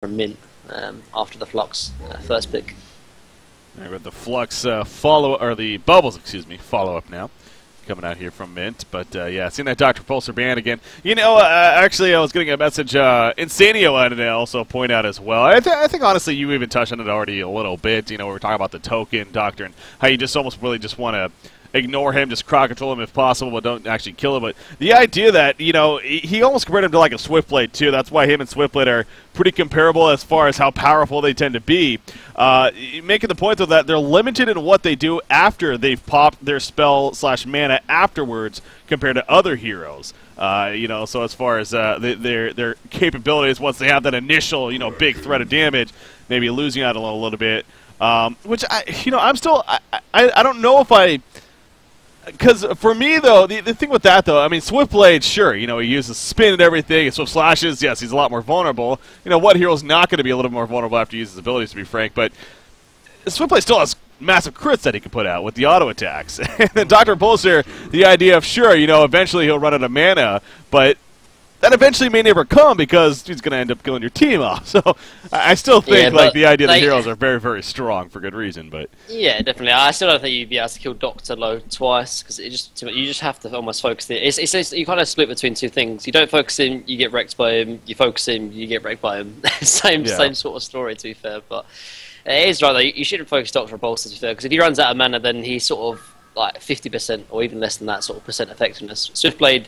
from Mint after the Flux first pick. Right, with the Flux or the Bubbles, excuse me, follow-up now. Coming out here from Mint, but yeah, seeing that Dr. Pulsar ban again. You know, actually, I was getting a message. Insanio wanted to also point out as well. I think honestly, you even touched on it already a little bit. You know, we were talking about the token doctor and how you just almost really just want to ignore him, just crowd control him if possible, but don't actually kill him. But the idea that, you know, he almost compared him to like a Swiftblade too. That's why him and Swiftblade are pretty comparable as far as how powerful they tend to be. Making the point though that they're limited in what they do after they've popped their spell / mana afterwards compared to other heroes. You know, so as far as their capabilities once they have that initial, you know, big threat of damage, maybe losing out a little bit. Which I'm still I don't know if I. Because for me, though, the thing with that, though, I mean, Swiftblade, sure, you know, he uses spin and everything, and Swift Slashes, yes, he's a lot more vulnerable. You know, what hero's not going to be a little more vulnerable after he uses his abilities, to be frank, but Swiftblade still has massive crits that he can put out with the auto attacks. And then Dr. Pulsar, the idea of, sure, you know, eventually he'll run out of mana, but that eventually may never come because he's going to end up killing your team off. So I still think like the idea that heroes are very, very strong for good reason. But yeah, definitely. I still don't think you'd be able to kill Doctor Low twice because you just have to almost focus it. It's you kind of split between two things. You don't focus him, you get wrecked by him. You focus him, you get wrecked by him. same sort of story, to be fair. But it is right though. You shouldn't focus Doctor Pulsar, to be fair, because if he runs out of mana, then he's sort of like 50% or even less than that sort of percent effectiveness. Swiftblade.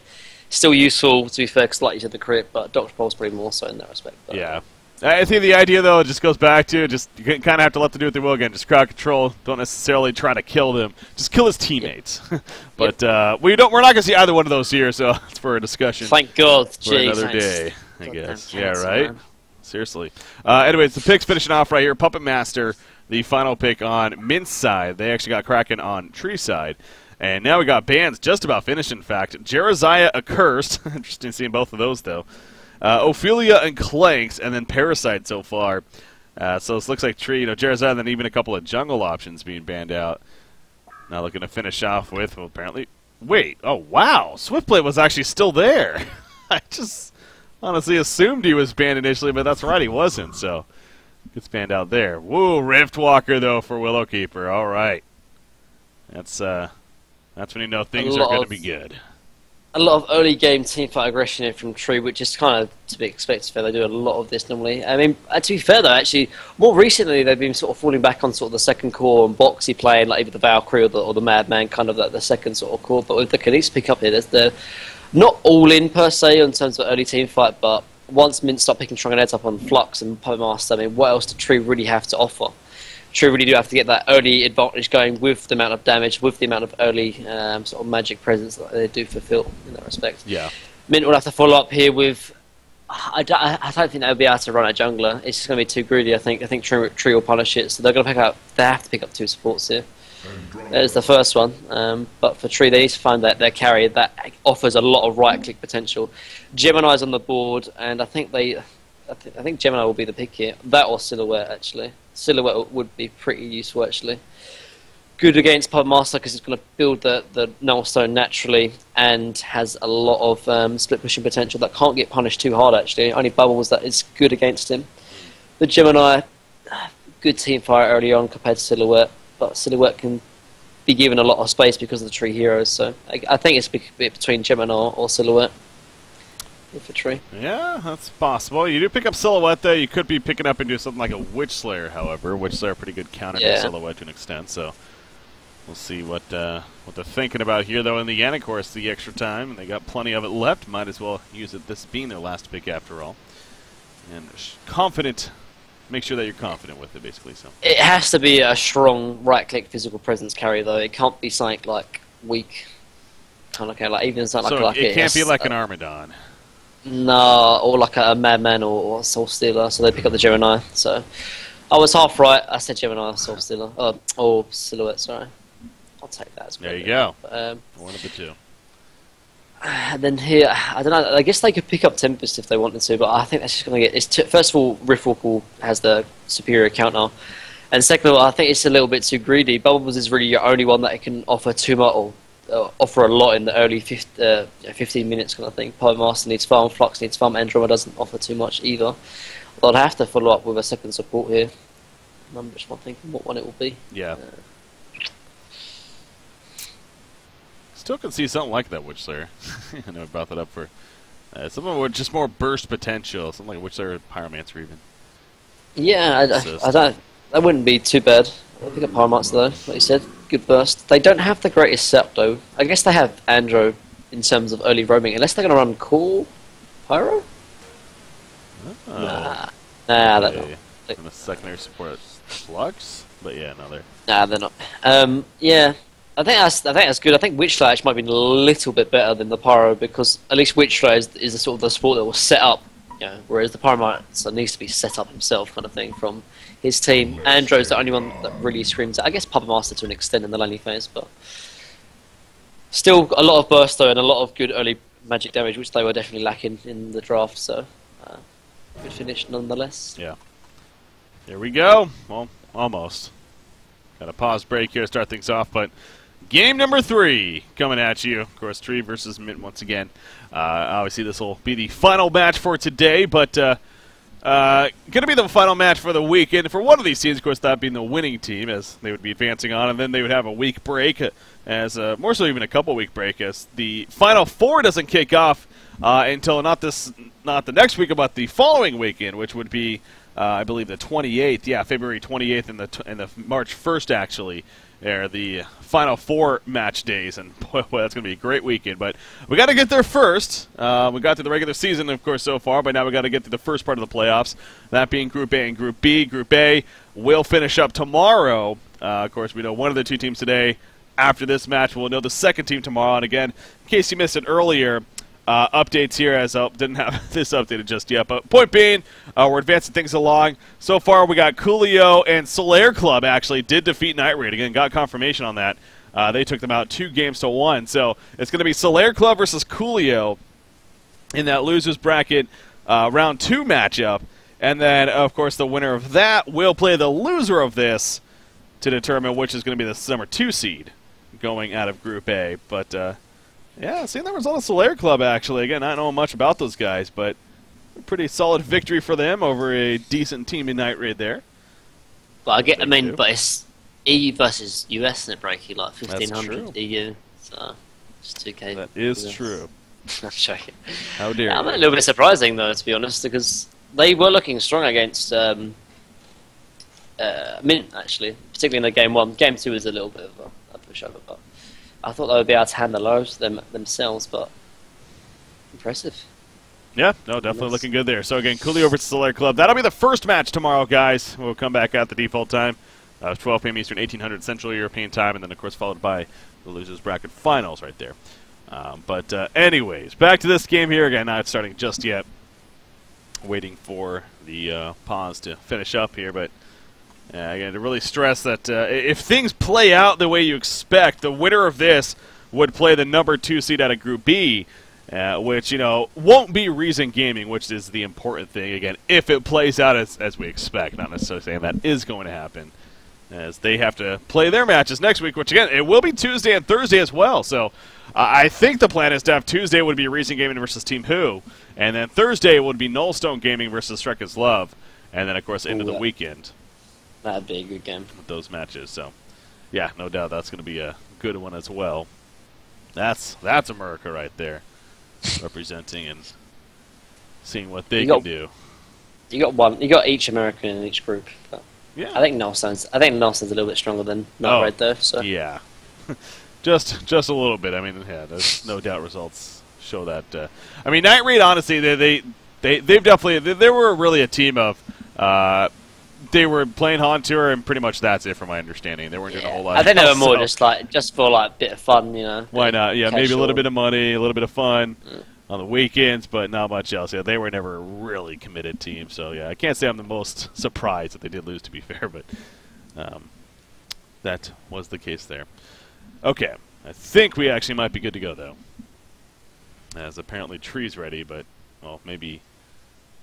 Still useful, to be fair, because like you said, the crit, but Dr. Paul's probably more so in that respect. But, yeah. I think the idea, though, just goes back to just you kind of have to let them do what they will again. Just crowd control. Don't necessarily try to kill them. Just kill his teammates. But we're not going to see either one of those here, so it's for a discussion. Thank God. For another day, I guess. Yeah, right? Man. Seriously. Anyways, the picks finishing off right here. Puppet Master, the final pick on Mint's side. They actually got Kraken on Tree side. And now we got bans just about finished, in fact. Jeraziah Accursed. Interesting seeing both of those, though. Ophelia and Clanks, and then Parasite so far. So this looks like Tree, you know, Jeraziah, and then even a couple of jungle options being banned out. Now looking to finish off with, well, apparently... Wait, oh, wow. Swiftblade was actually still there. I just honestly assumed he was banned initially, but that's right, he wasn't, so... Gets banned out there. Woo, Riftwalker, though, for Willowkeeper. All right. That's when you know things are going to be good. A lot of early game teamfight aggression here from Tree, which is kind of to be expected. They do a lot of this normally. I mean, to be fair though, actually, more recently they've been sort of falling back on sort of the second core and boxy playing, like either the Valkyrie or the Madman, kind of like the second sort of core. But with the Khalees pick up here, they're not all in per se in terms of early teamfight, but once Mint start picking strong heads up on Flux and Puppet Master, I mean, what else does Tree really have to offer? True, really do have to get that early advantage going with the amount of damage, with the amount of early sort of magic presence that they do fulfill in that respect. Yeah. Mint will have to follow up here with... I don't think they'll be able to run a jungler. It's just going to be too greedy, I think. I think Tree will punish it, so they're going to they have to pick up two supports here. There's the first one. But for Tree, they need to find their carry that offers a lot of right-click potential. Gemini's on the board, and I think Gemini will be the pick here. That or Silhouette, actually. Silhouette would be pretty useful, actually. Good against Puppet Master because it's going to build the Null Stone naturally and has a lot of split pushing potential that can't get punished too hard, actually. Only Bubbles that is good against him. The Gemini, good team fire early on compared to Silhouette, but Silhouette can be given a lot of space because of the Tree heroes, so I think it's between Gemini or Silhouette. For Tree. Yeah, that's possible. You do pick up Silhouette, though. You could be picking up into something like a Witch Slayer, however. Witch Slayer, pretty good counter to Silhouette to an extent, so we'll see what they're thinking about here, though. In the end, of course, the extra time, and they got plenty of it left. Might as well use it, this being their last pick after all. And confident, make sure that you're confident with it, basically. So it has to be a strong right-click physical presence carry, though. It can't be something like weak, kind of like even something so like it can't be like an Armadon. No, or like a Madman or Soul Stealer, so they pick up the Gemini. So I was half right. I said Gemini, Soul Stealer, or Silhouette. Sorry, I'll take that as well. There you go. One of the two. And then here, I don't know. I guess they could pick up Tempest if they wanted to, but I think that's just going to get. First of all, Riftwalker has the superior counter, and second of all, I think it's a little bit too greedy. Bubbles is really your only one that can offer too much. Or, offer a lot in the early 15 minutes kind of thing. Puppet Master needs farm, Flux needs farm, Andromeda doesn't offer too much either. Well, I'd have to follow up with a second support here. I'm just not thinking what one it will be. Yeah. Still can see something like that Witch Slayer. I know I brought that up for something with just more burst potential. Something like Witch Slayer, Pyromancer even. Yeah, I don't. That wouldn't be too bad. I'll pick up Pyromancer though, like you said. Good burst. They don't have the greatest setup though. I guess they have Andro in terms of early roaming, unless they're going to run Cool Pyro? Oh. Nah, they're not. And the secondary support Flux? But yeah, no, they're... Nah, they're not. Yeah. I think that's good. I think Witchfire actually might be a little bit better than the Pyro because at least Witchfire is the sort of the sport that was set up, you know, whereas the Pyromancer needs to be set up himself, kind of thing, from his team. Andro's the only one that really screams. I guess Puppet Master to an extent in the laning phase, but still a lot of burst though and a lot of good early magic damage, which they were definitely lacking in the draft. So good finish nonetheless. Yeah. There we go. Well, almost. Got a pause break here to start things off, but game number 3 coming at you. Of course, Tree versus Mint once again. Obviously, this will be the final match for today, but going to be the final match for the week. And for one of these teams, of course, that being the winning team, as they would be advancing on, and then they would have a week break, as more so even a couple-week break, as the Final Four doesn't kick off until not the next week, but the following weekend, which would be, I believe, the 28th. Yeah, February 28th and the March 1st, actually. They're the Final Four match days, and boy, that's going to be a great weekend. But we got to get there first. We got through the regular season, of course, so far, but now we got to get through the first part of the playoffs, that being Group A and Group B. Group A will finish up tomorrow. Of course, we know one of the two teams today. After this match, we'll know the second team tomorrow. And again, in case you missed it earlier, updates here, as I didn't have this updated just yet. But point being, we're advancing things along. So far, we got Coolio and Solaire Club actually did defeat Night Raid. Again, got confirmation on that. They took them out 2-1. So it's going to be Solaire Club versus Coolio in that losers bracket round 2 matchup. And then, of course, the winner of that will play the loser of this to determine which is going to be the number 2 seed going out of Group A. But yeah, seeing the result of Solaire Club, actually. Again, I don't know much about those guys, but a pretty solid victory for them over a decent team in Night Raid there. But but it's EU versus US, isn't it, Breaky? Like 1,500 EU, so it's 2K. That is true. I'm joking. How dare you. I'm a little bit surprising, though, to be honest, because they were looking strong against Mint, actually, particularly in the Game 1. Game 2 was a little bit of a pushover, but I thought they would be able to hand the lows themselves, but impressive. Yeah, no, definitely looking good there. So again, Coolio versus Solaire Club. That'll be the first match tomorrow, guys. We'll come back at the default time, 12 p.m. Eastern, 1800 Central European time, and then, of course, followed by the losers bracket finals right there. But anyways, back to this game here. Again, not starting just yet. Waiting for the pause to finish up here, but again, to really stress that if things play out the way you expect, the winner of this would play the number 2 seed out of Group B, which, you know, won't be Reason Gaming, which is the important thing. Again, if it plays out as we expect, not necessarily saying that is going to happen, as they have to play their matches next week, which, again, it will be Tuesday and Thursday as well. So I think the plan is to have Tuesday would be Reason Gaming versus Team Who, and then Thursday would be Nullstone Gaming versus Strek Love, and then, of course, into the weekend. That'd be a good game. With those matches, so yeah, no doubt that's going to be a good one as well. That's America right there, representing and seeing what they can do. You got each American in each group. But yeah, I think Nullstone's a little bit stronger than Night Raid though. So yeah, just a little bit. I mean, yeah, there's no doubt results show that. I mean, Night Raid, honestly, they've definitely they were really a team of. They were playing Han Tour, and pretty much that's it, from my understanding. They weren't doing a whole lot. I think they were more just for like a bit of fun, you know. Why not? Yeah, maybe a little bit of money, a little bit of fun on the weekends, but not much else. Yeah, they were never a really committed team. So yeah, I can't say I'm the most surprised that they did lose, to be fair, but that was the case there. Okay, I think we actually might be good to go though, as apparently Tree's ready, but well, maybe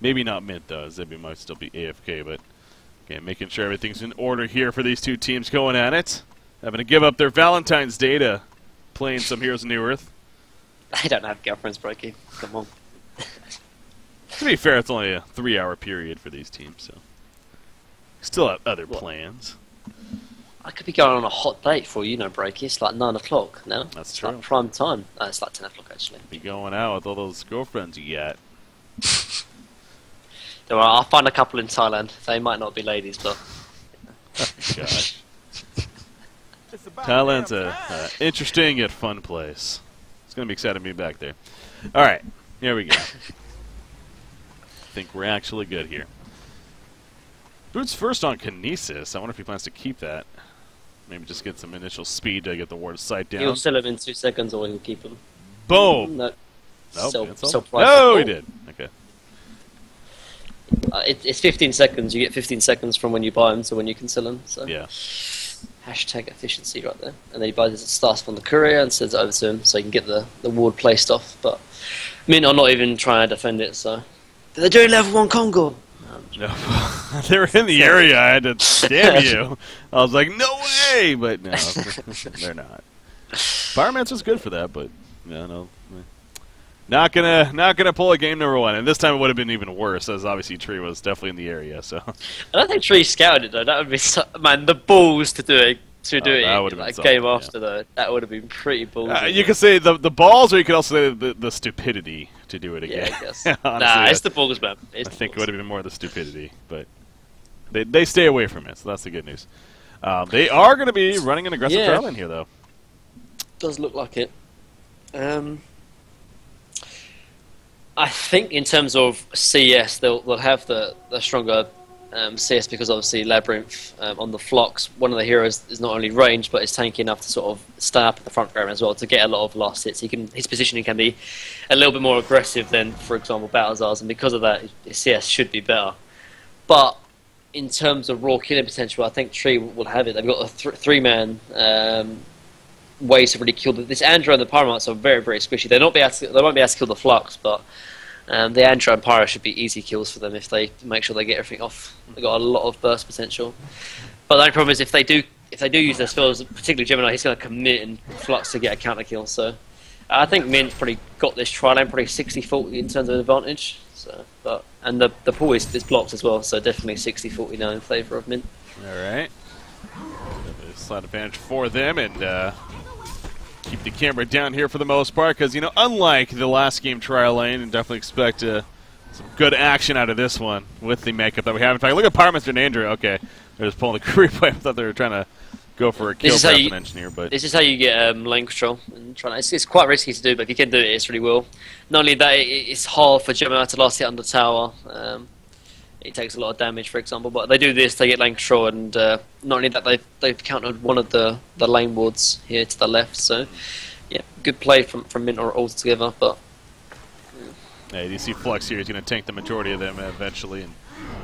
not Mint though, as they might still be AFK, but. Okay, making sure everything's in order here for these two teams going at it. Having to give up their Valentine's Day to playing some Heroes of New Earth. They don't have girlfriends, Breaky. Come on. To be fair, it's only a 3-hour period for these teams, so still have other plans. I could be going on a hot date for you, know, Breaky. It's like 9 o'clock now. That's it's true. Like prime time. It's like 10 o'clock actually. Be going out with all those girlfriends you got. Don't worry, I'll find a couple in Thailand. They might not be ladies, but. Gosh. Thailand's a interesting yet fun place. It's gonna be exciting to be back there. All right, here we go. I think we're actually good here. Boots first on Kinesis. I wonder if he plans to keep that. Maybe just get some initial speed to get the ward of sight down. He'll sell him in 2 seconds, or he'll keep him. Boom! No. Nope, No, he did. Okay. It's 15 seconds. You get 15 seconds from when you buy them to when you can sell them. So. Yeah. Hashtag efficiency right there. And then he buys his stuff from the courier and sends it over to him so he can get the ward placed off. But Mint are not even trying to defend it, so. They're doing level 1 Congo! No. They were in the area. I had to damn you. I was like, no way! But no, they're not. Pyromancer's good for that, but no. Not gonna pull a game number 1, and this time it would have been even worse, as obviously Tree was definitely in the area. So I don't think Tree scouted it though. That would be man, the balls to do it like game after though. That would have been pretty ballsy. You could say the balls, or you could also say the stupidity to do it again. Yeah, I guess. Honestly, it's the balls, man. I think it would have been more the stupidity, but they stay away from it, so that's the good news. They are going to be running an aggressive trial in here, though. Does look like it. I think in terms of CS, they'll have the stronger CS because obviously Labyrinth on the Flux, one of the heroes is not only ranged but is tanky enough to sort of stay up at the front row as well to get a lot of last hits. His positioning can be a little bit more aggressive than, for example, Balthazar's, and because of that, his CS should be better. But in terms of raw killing potential, I think Tree will have it. They've got a 3-man ways to really kill this Andro and the Pyromancer are very, very squishy. They won't be able to kill the Flux, but the Andro and Pyro should be easy kills for them if they make sure they get everything off. They've got a lot of burst potential. But the only problem is if they do use their spells, particularly Gemini, he's going to commit and Flux to get a counter kill. So I think Mint probably got this trial lane probably 60-40 in terms of advantage. So, and the pool is blocked as well, so definitely 60-40 now in favour of Mint. All right. Slight advantage for them, and keep the camera down here for the most part, because, unlike the last game trial lane, and definitely expect some good action out of this one with the makeup that we have. In fact, look at Pyromancer and Andrew. Okay, they're just pulling the creep away. I thought they were trying to go for a kill with an engineer, but this is how you get lane control. And it's quite risky to do, but if you can do it, it's really well. Not only that, it's hard for Gemini to last hit under tower. It takes a lot of damage, for example. But they do this, they get lane control, and not only that, they've countered one of the lane wards here to the left. So, yeah, good play from Mint altogether. But yeah, you see Flux here. He's going to tank the majority of them eventually, and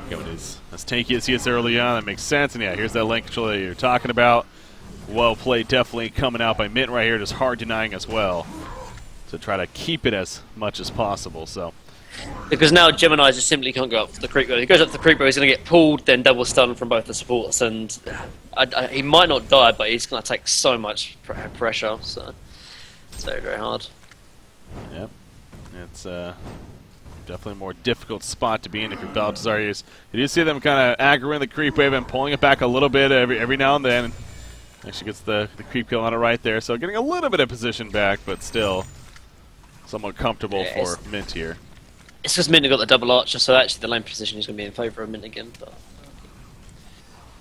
going as tanky as he is early on, that makes sense. And yeah, here's that lane control that you're talking about. Well played, definitely coming out by Mint right here, just hard denying as well to try to keep it as much as possible. So. Because now Gemini just simply can't go up to the creep row. If he goes up to the creep row, he's going to get pulled, then double stunned from both the supports, and he might not die, but he's going to take so much pressure. So it's very, very hard. Yep, it's definitely a more difficult spot to be in if you're Balthazar. You do see them kind of aggroing the creep wave and pulling it back a little bit every now and then. Actually gets the creep kill on it right there, so getting a little bit of position back, but still somewhat comfortable for Mint here. It's just Mint got the double archer, so actually the lane position is going to be in favour of Mint again. But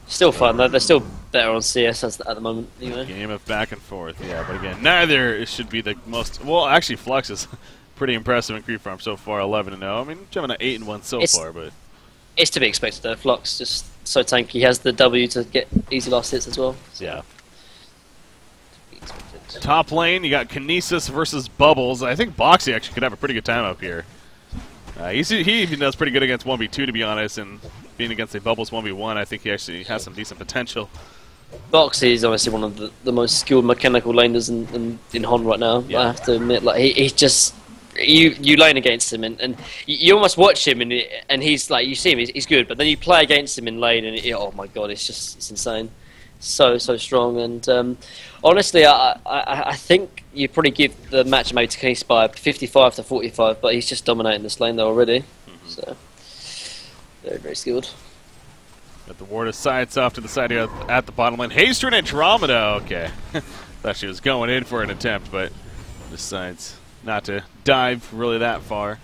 still fun, though. They're still better on CS at the moment. Anyway. Game of back and forth, yeah. But again, neither should be the most. Well, actually, Flux is pretty impressive in creep farm so far, 11-0. I mean, Gemini 8-1 so far, but it's to be expected. Though Flux just so tanky. He has the W to get easy last hits as well. So. Yeah. Top lane, you got Kinesis versus Bubbles. I think Boxy actually could have a pretty good time up here. He even does pretty good against 1v2, to be honest, and being against a Bubbles 1v1, I think he actually has some decent potential. Boxy is obviously one of the most skilled mechanical laners in Hon right now. Yeah. I have to admit, like he just you lane against him, and you almost watch him, and he's like, you see him, he's good, but then you play against him in lane, and oh my god, it's insane. So strong, and honestly, I think you probably give the match maybe to Kinesis by 55 to 45, but he's just dominating this lane though already. Mm-hmm. So very, very skilled. Got the ward of sights off to the side here at the bottom lane. Haster and Andromeda. Okay. Thought she was going in for an attempt, but decides not to dive really that far.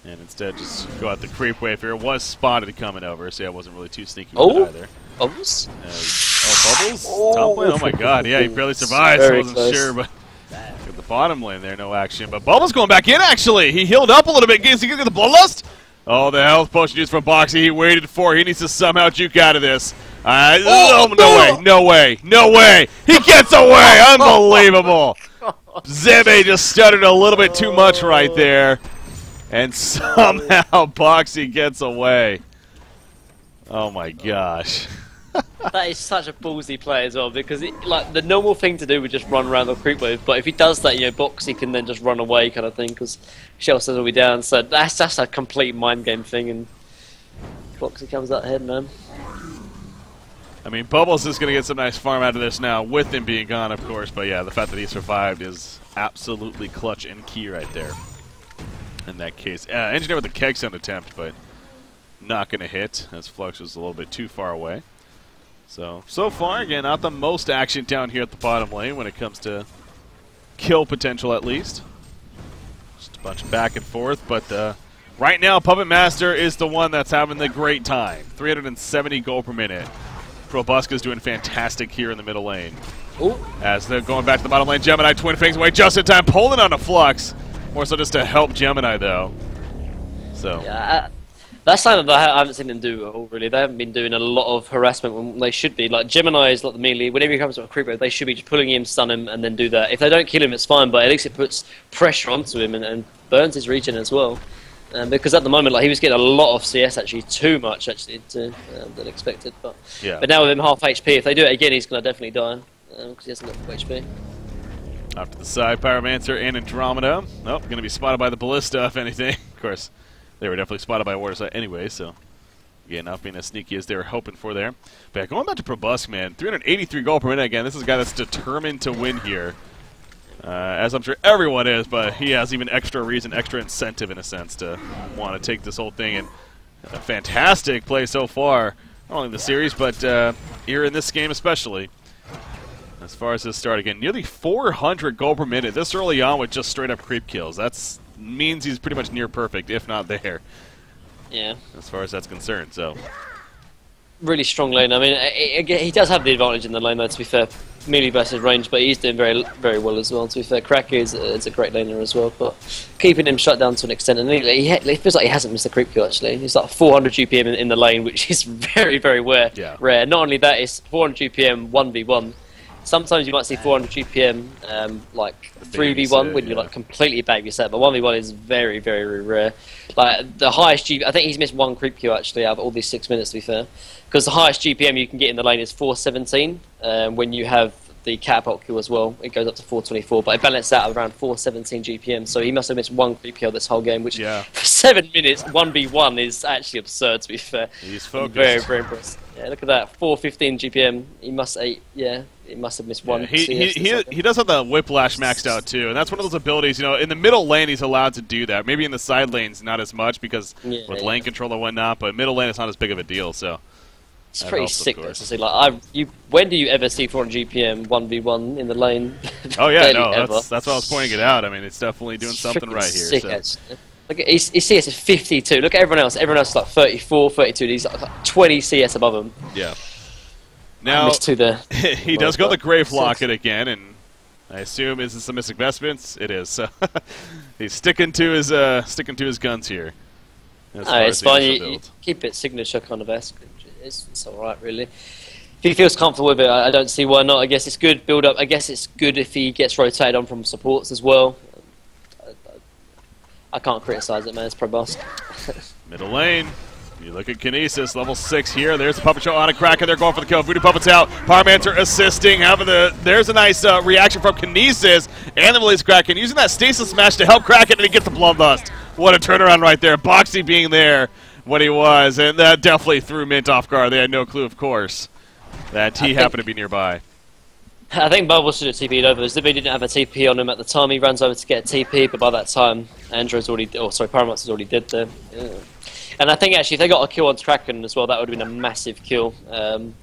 And instead just go out the creep wave here. It was spotted coming over, so yeah, it wasn't really too sneaky with it either. Bubbles? Bubbles? Top lane? Oh my god, yeah, he barely survived, so I wasn't sure, but at the bottom lane there, no action. But Bubbles going back in, actually. He healed up a little bit. Is he going to get the Bloodlust? Oh, the health potion used from Boxy. He waited for. He needs to somehow juke out of this. No way, no way, no way. He gets away. Unbelievable. Zebe just stuttered a little bit too much right there. And somehow Boxy gets away. Oh my gosh. That is such a ballsy play as well, because like the normal thing to do would just run around the creep wave, but if he does that, you know, Boxy can then just run away kind of thing, because Shell says will be down, so that's just a complete mind game thing, and Boxy comes out ahead, man. I mean, Bubbles is going to get some nice farm out of this now, with him being gone, of course, but yeah, the fact that he survived is absolutely clutch and key right there. In that case, Engineer with a keg sound attempt, but not going to hit, as Flux was a little bit too far away. So far, again, not the most action down here at the bottom lane when it comes to kill potential, at least. Just a bunch of back and forth, but right now, Puppet Master is the one that's having the great time. 370 gold per minute. Probusca's doing fantastic here in the middle lane. Ooh. As they're going back to the bottom lane, Gemini Twin Fangs away just in time, pulling on a Flux. More so just to help Gemini, though. So. Yeah, that's something that I haven't seen them do at all, really. They haven't been doing a lot of harassment when they should be. Like, Gemini is like the melee. Whenever he comes to a creeper, they should be just pulling him, stun him, and then do that. If they don't kill him, it's fine, but at least it puts pressure onto him and burns his regen as well. Because at the moment, like, he was getting a lot of CS, actually, too much, actually, than expected. But now with him half HP, if they do it again, he's going to definitely die, because he hasn't got full HP. Off to the side, Pyromancer and Andromeda. Nope, going to be spotted by the Ballista, if anything. Of course, they were definitely spotted by Waterside anyway, so again, not being as sneaky as they were hoping for there. But yeah, going back to Probusk, man, 383 gold per minute again. This is a guy that's determined to win here, as I'm sure everyone is, but he has even extra reason, extra incentive in a sense to want to take this whole thing. And a fantastic play so far, not only in the series, but here in this game especially. As far as his start, again, nearly 400 gold per minute this early on with just straight up creep kills. That means he's pretty much near perfect, if not there. Yeah. As far as that's concerned, so. Really strong lane. I mean, he does have the advantage in the lane, though, to be fair. Melee versus range, but he's doing very, very well as well, to be fair. Crack is a great laner as well, but keeping him shut down to an extent. And he feels like he hasn't missed a creep kill, actually. He's like 400 GPM in the lane, which is very, very rare. Yeah. Not only that, it's 400 GPM 1v1. Sometimes you might see 400 GPM like 3v1 when you're like completely back yourself, but 1v1 is very, very rare. Like the highest I think he's missed one creep kill actually out of all these 6 minutes, to be fair, because the highest GPM you can get in the lane is 417. When you have the catapult kill as well, it goes up to 424, but it balances out around 417 GPM. So he must have missed one creep kill this whole game, which for 7 minutes 1v1 is actually absurd, to be fair. He's focused. Very, very impressive. Yeah, look at that, 415 GPM. He must have missed one. He does have the whiplash maxed out too, and that's one of those abilities. You know, in the middle lane he's allowed to do that. Maybe in the side lanes not as much because with lane control and whatnot. But middle lane it's not as big of a deal. So it's pretty sick to see. Like, when do you ever see 400 GPM 1v1 in the lane? Oh yeah, no, that's why I was pointing it out. I mean, it's definitely doing something right here. Sick, so. Look at his CS is 52. Look at everyone else. Everyone else is like 34, 32. He's like 20 CS above him. Yeah. Now he does go the Grave Locket again, and I assume is this some Mystic Vestments? It is. So he's sticking to his guns here. It's fine. You keep it signature kind of esque. It's all right, really. If he feels comfortable with it, I don't see why not. I guess it's good build up. I guess it's good if he gets rotated on from supports as well. I can't criticize it, man. It's Probusk. Middle lane. You look at Kinesis, level 6 here. There's the Puppet Show on a Kraken. They're going for the kill. Voodoo Puppet's out. Pyromancer assisting. There's a nice reaction from Kinesis and the release Kraken. Using that Stasis Smash to help Kraken, and he gets the Bloodlust. What a turnaround right there. Boxy being there when he was, and that definitely threw Mint off guard. They had no clue, of course, that he happened to be nearby. I think Bubbles should have TP'd over. Zippy didn't have a TP on him at the time. He runs over to get a TP, but by that time, Pyromancer's already dead there. Yeah. And I think actually if they got a kill on Kraken as well, that would have been a massive kill.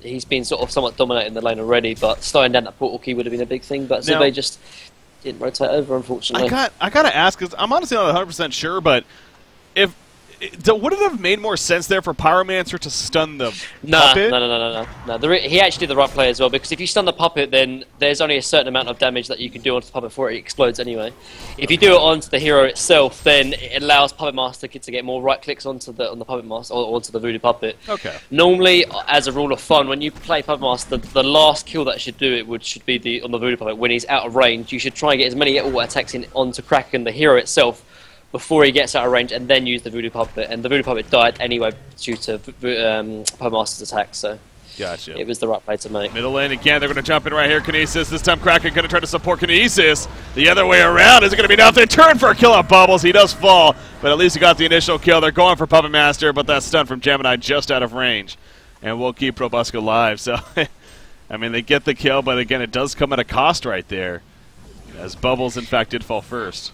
He's been sort of somewhat dominating the lane already, but slowing down that portal key would have been a big thing. But they just didn't rotate over, unfortunately. I gotta ask, because I'm honestly not 100% sure, but if would it have made more sense there for Pyromancer to stun the puppet? No. He actually did the right play as well, because if you stun the puppet, then there's only a certain amount of damage that you can do onto the puppet before it explodes anyway. If you do it onto the hero itself, then it allows Puppet Master to get more right clicks on the Puppet Master or onto the Voodoo Puppet. Okay. Normally, as a rule of thumb, when you play Puppet Master, the last kill that should do it should be on the Voodoo Puppet. When he's out of range, you should try and get as many auto attacks in onto Kraken, the hero itself, before he gets out of range, and then use the Voodoo Puppet. And the Voodoo Puppet died anyway due to Puppet Master's attack, so gotcha. It was the right play to make. Middle lane again, they're going to jump in right here. Kinesis, this time Kraken going to try to support Kinesis. The other way around, is it going to be enough? They turn for a kill on Bubbles. He does fall, but at least he got the initial kill. They're going for Puppet Master, but that stun from Gemini just out of range. And we'll keep Robusca alive. So, I mean, they get the kill, but again, it does come at a cost right there, as Bubbles, in fact, did fall first.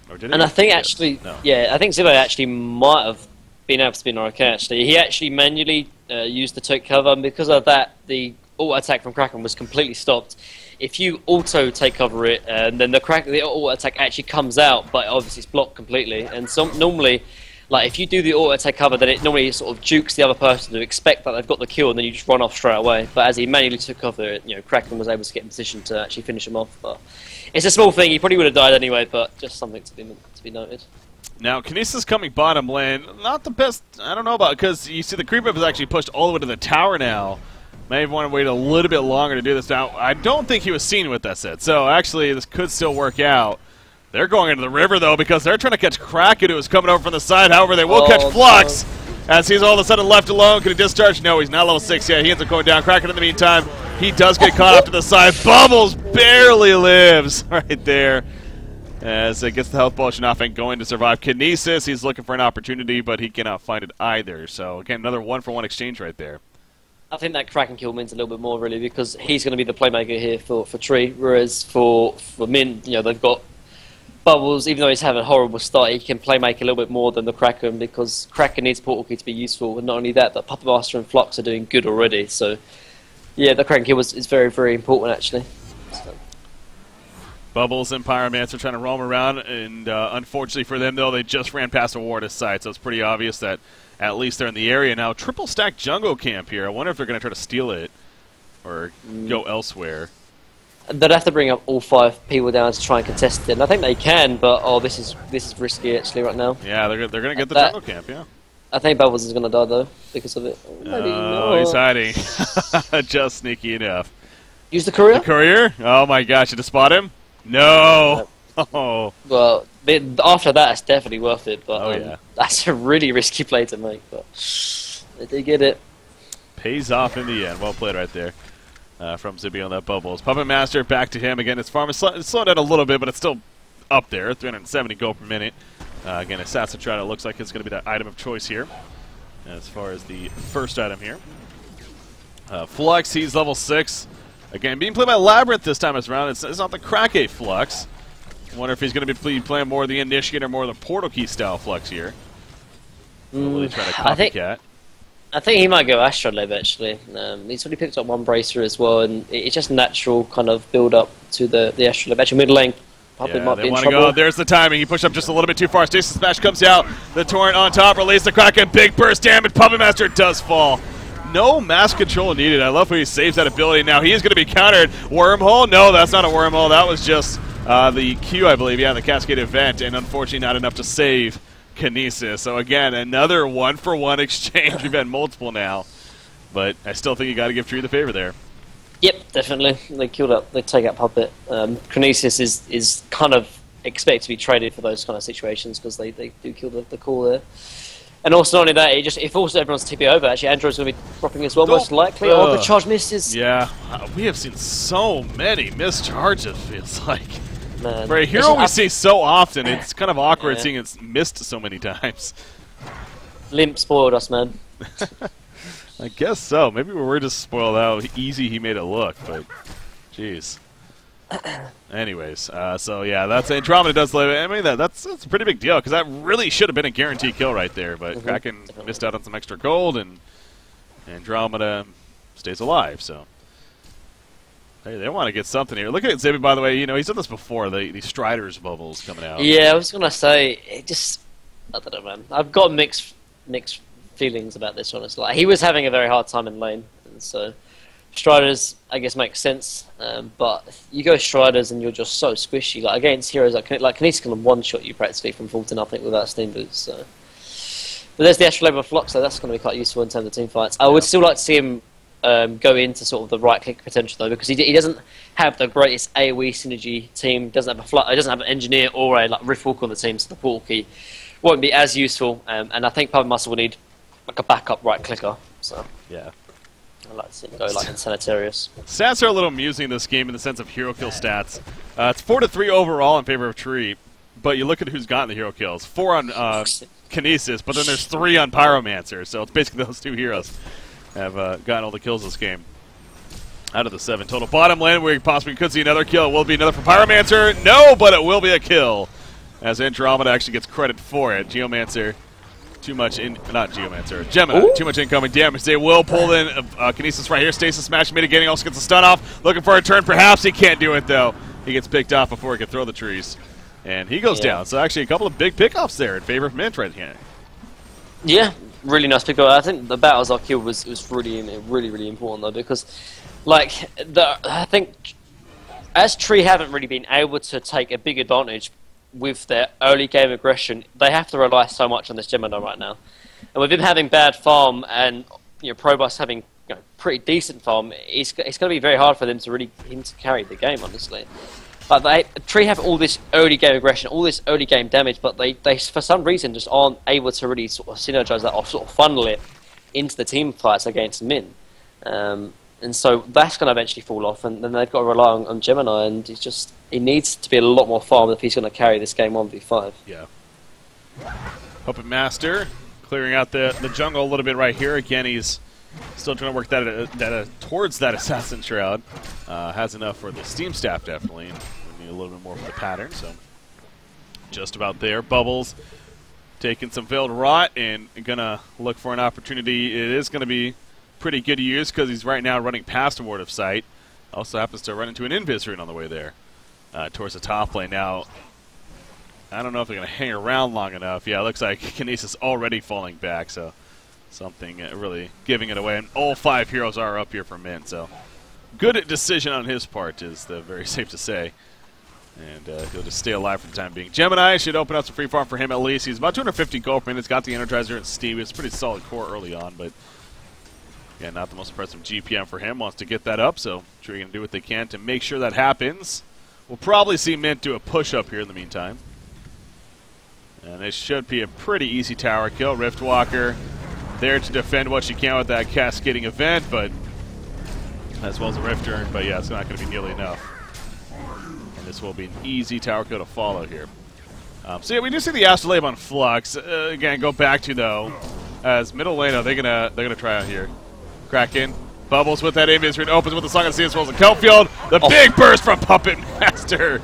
And I think actually, I think Zibo actually might have been able to be okay. Actually, he actually manually used the take cover, and because of that, the auto attack from Kraken was completely stopped. If you auto take cover it, then the auto attack actually comes out, but obviously it's blocked completely. And normally, like if you do the auto attack cover, then it normally sort of jukes the other person to expect that they've got the kill, and then you just run off straight away. But as he manually took cover, Kraken was able to get in position to actually finish him off. But it's a small thing. He probably would have died anyway, but just something to be noted. Now, Kinesis coming bottom lane, not the best, I don't know about, because you see the creep up is actually pushed all the way to the tower now. May have wanted to wait a little bit longer to do this. Now, I don't think he was seen with that set, so actually this could still work out. They're going into the river, though, because they're trying to catch Kraken, who is coming over from the side. However, they will catch Flux, as he's all of a sudden left alone. Can he discharge? No, he's not level 6 yet. He ends up going down. Kraken in the meantime, he does get caught off to the side. Bubbles barely lives right there, as it gets the health potion off and going to survive. Kinesis, he's looking for an opportunity, but he cannot find it either. So, again, another one-for-one exchange right there. I think that Kraken kill means a little bit more, really, because he's going to be the playmaker here for Tree, whereas for Min, they've got Bubbles. Even though he's having a horrible start, he can playmake a little bit more than the Kraken, because Kraken needs Portal Key to be useful, and not only that, but Puppet Master and Flux are doing good already, so yeah, the Kraken kill is very, very important, actually. So. Bubbles and Pyromancer trying to roam around, and unfortunately for them, though, they just ran past a ward's site, so it's pretty obvious that at least they're in the area now. Triple stack jungle camp here. I wonder if they're going to try to steal it or go elsewhere. They'd have to bring up all 5 people down to try and contest it, and I think they can, but this is risky actually right now. Yeah, they're going to get the jungle camp, yeah. I think Bubbles is going to die though because of it. Maybe no, he's hiding. Just sneaky enough. Use the courier. The courier? Oh my gosh! Did it spot him? No. Oh. Well, after that, it's definitely worth it. But yeah, that's a really risky play to make. But they did get it. Pays off in the end. Well played right there from Zibi on that Bubbles. Puppet Master back to him again. His farm is slowed down a little bit, but it's still up there. 370 gold per minute. Again, Assassin Trout looks like it's going to be that item of choice here as far as the first item here. Flux, he's level 6. Again, being played by Labyrinth this time around. It's not the Krake Flux. I wonder if he's going to be playing more of the Initiate or more of the Portal Key style Flux here. Really try to copycat. I think he might go Astrolabe actually. He's already picked up 1 bracer as well, and it's just natural kind of build up to the Astrolabe. Actually, mid lane. Yeah, they want to go. There's the timing. He pushed up just a little bit too far. Stasis Smash comes out. The Torrent on top. Release the Kraken. Big burst damage. Puppet Master does fall. No mass control needed. I love when he saves that ability. Now he is going to be countered. Wormhole? No, that's not a wormhole. That was just the Q, I believe. Yeah, the Cascade event. And unfortunately not enough to save Kinesis. So again, another 1-for-1 exchange. We've had multiple now. But I still think you got to give Tree the favor there. Yep, definitely. They killed up. They take out Puppet. Kinesis is kind of expected to be traded for those kind of situations because they do kill the core there. And also not only that, it forces everyone's TP over. Actually, Android's going to be dropping as well, most likely. Oh, the charge misses. Yeah, we have seen so many missed charges, feels like. Man. For a hero we see so often, it's kind of awkward seeing it's missed so many times. Limp spoiled us, man. I guess so. Maybe we were just spoiled how easy he made it look, but jeez. Anyways, so yeah, that's Andromeda does live. I mean, that's a pretty big deal because that really should have been a guaranteed kill right there. But Kraken missed out on some extra gold, and Andromeda stays alive. So hey, they want to get something here. Look at Zibby, by the way. You know, he's done this before. The Strider's bubbles coming out. Yeah, I was gonna say I don't know, man. I've got mixed feelings about this one. It's like he was having a very hard time in lane, and so Striders, I guess, makes sense. But you go Striders and you're just so squishy. Like against heroes like Kinesis can one-shot you practically from 4 to nothing without steam boots. So. But there's the Astrolabe of Flux, so that's going to be quite useful in terms of team fights. I would still like to see him go into sort of the right-click potential though, because he doesn't have the greatest AoE synergy team. Doesn't have an engineer or a Rift Walker on the team, so the portal key won't be as useful. And I think Puppet Muscle will need like a backup right-clicker. So yeah. I'd like to see him go like in Sanitarius. Stats are a little amusing in this game in the sense of hero kill stats. It's 4-3 overall in favor of Tree, but you look at who's gotten the hero kills. 4 on Kinesis, but then there's 3 on Pyromancer, so it's basically those 2 heroes have gotten all the kills this game. Out of the 7 total. Bottom lane, we possibly could see another kill. It will be another for Pyromancer. No, but it will be a kill, as Andromeda actually gets credit for it. Geomancer. Too much not Geomancer, Gemini. Ooh. Too much incoming damage. They will pull in Kinesis right here. Stasis smash mitigating, also gets a stun off. Looking for a turn, perhaps he can't do it though. He gets picked off before he can throw the trees, and he goes down. So actually, a couple of big pickoffs there in favor of Mint right here. Yeah, really nice pickoff. I think the battles I killed was really important though, because like I think as Tree haven't really been able to take a big advantage with their early game aggression, they have to rely so much on this Gemini right now. And with him having bad farm and Probus having pretty decent farm, it's going to be very hard for them to carry the game, honestly. Like Tree have all this early game aggression, all this early game damage, but they for some reason just aren't able to really sort of synergize that or sort of funnel it into the team fights against Min. And so that's going to eventually fall off, and then they've got to rely on Gemini, and he needs to be a lot more farm if he's going to carry this game 1v5. Yeah. Puppet Master clearing out the jungle a little bit right here. Again, he's still trying to work that towards that Assassin Shroud. Has enough for the Steam Staff, definitely. We need a little bit more for the pattern, so just about there. Bubbles taking some Veiled Rot and going to look for an opportunity. It is going to be pretty good to use because he's right now running past a Ward of Sight. Also happens to run into an Invis Rune on the way there towards the top lane. Now, I don't know if they're going to hang around long enough. Yeah, it looks like Kinesis already falling back, so something really giving it away. And all 5 heroes are up here for Mint, so good decision on his part is very safe to say. And he'll just stay alive for the time being. Gemini should open up some free farm for him at least. He's about 250 gold per minute. He's got the Energizer and Steve. It's a pretty solid core early on, but yeah, not the most impressive GPM for him. Wants to get that up, so sure you're going to do what they can to make sure that happens. We'll probably see Mint do a push-up here in the meantime. And this should be a pretty easy tower kill. Riftwalker there to defend what she can with that cascading event, but as well as a Rift Turn. But yeah, it's not going to be nearly enough. And this will be an easy tower kill to follow here. So yeah, we do see the Astrolabe on Flux. Again, go back to though, as middle lane, they're gonna try out here. Kraken bubbles with that Invis Rune, opens with the Song of the Sea as well as the Kelpfield. The big burst from Puppet Master.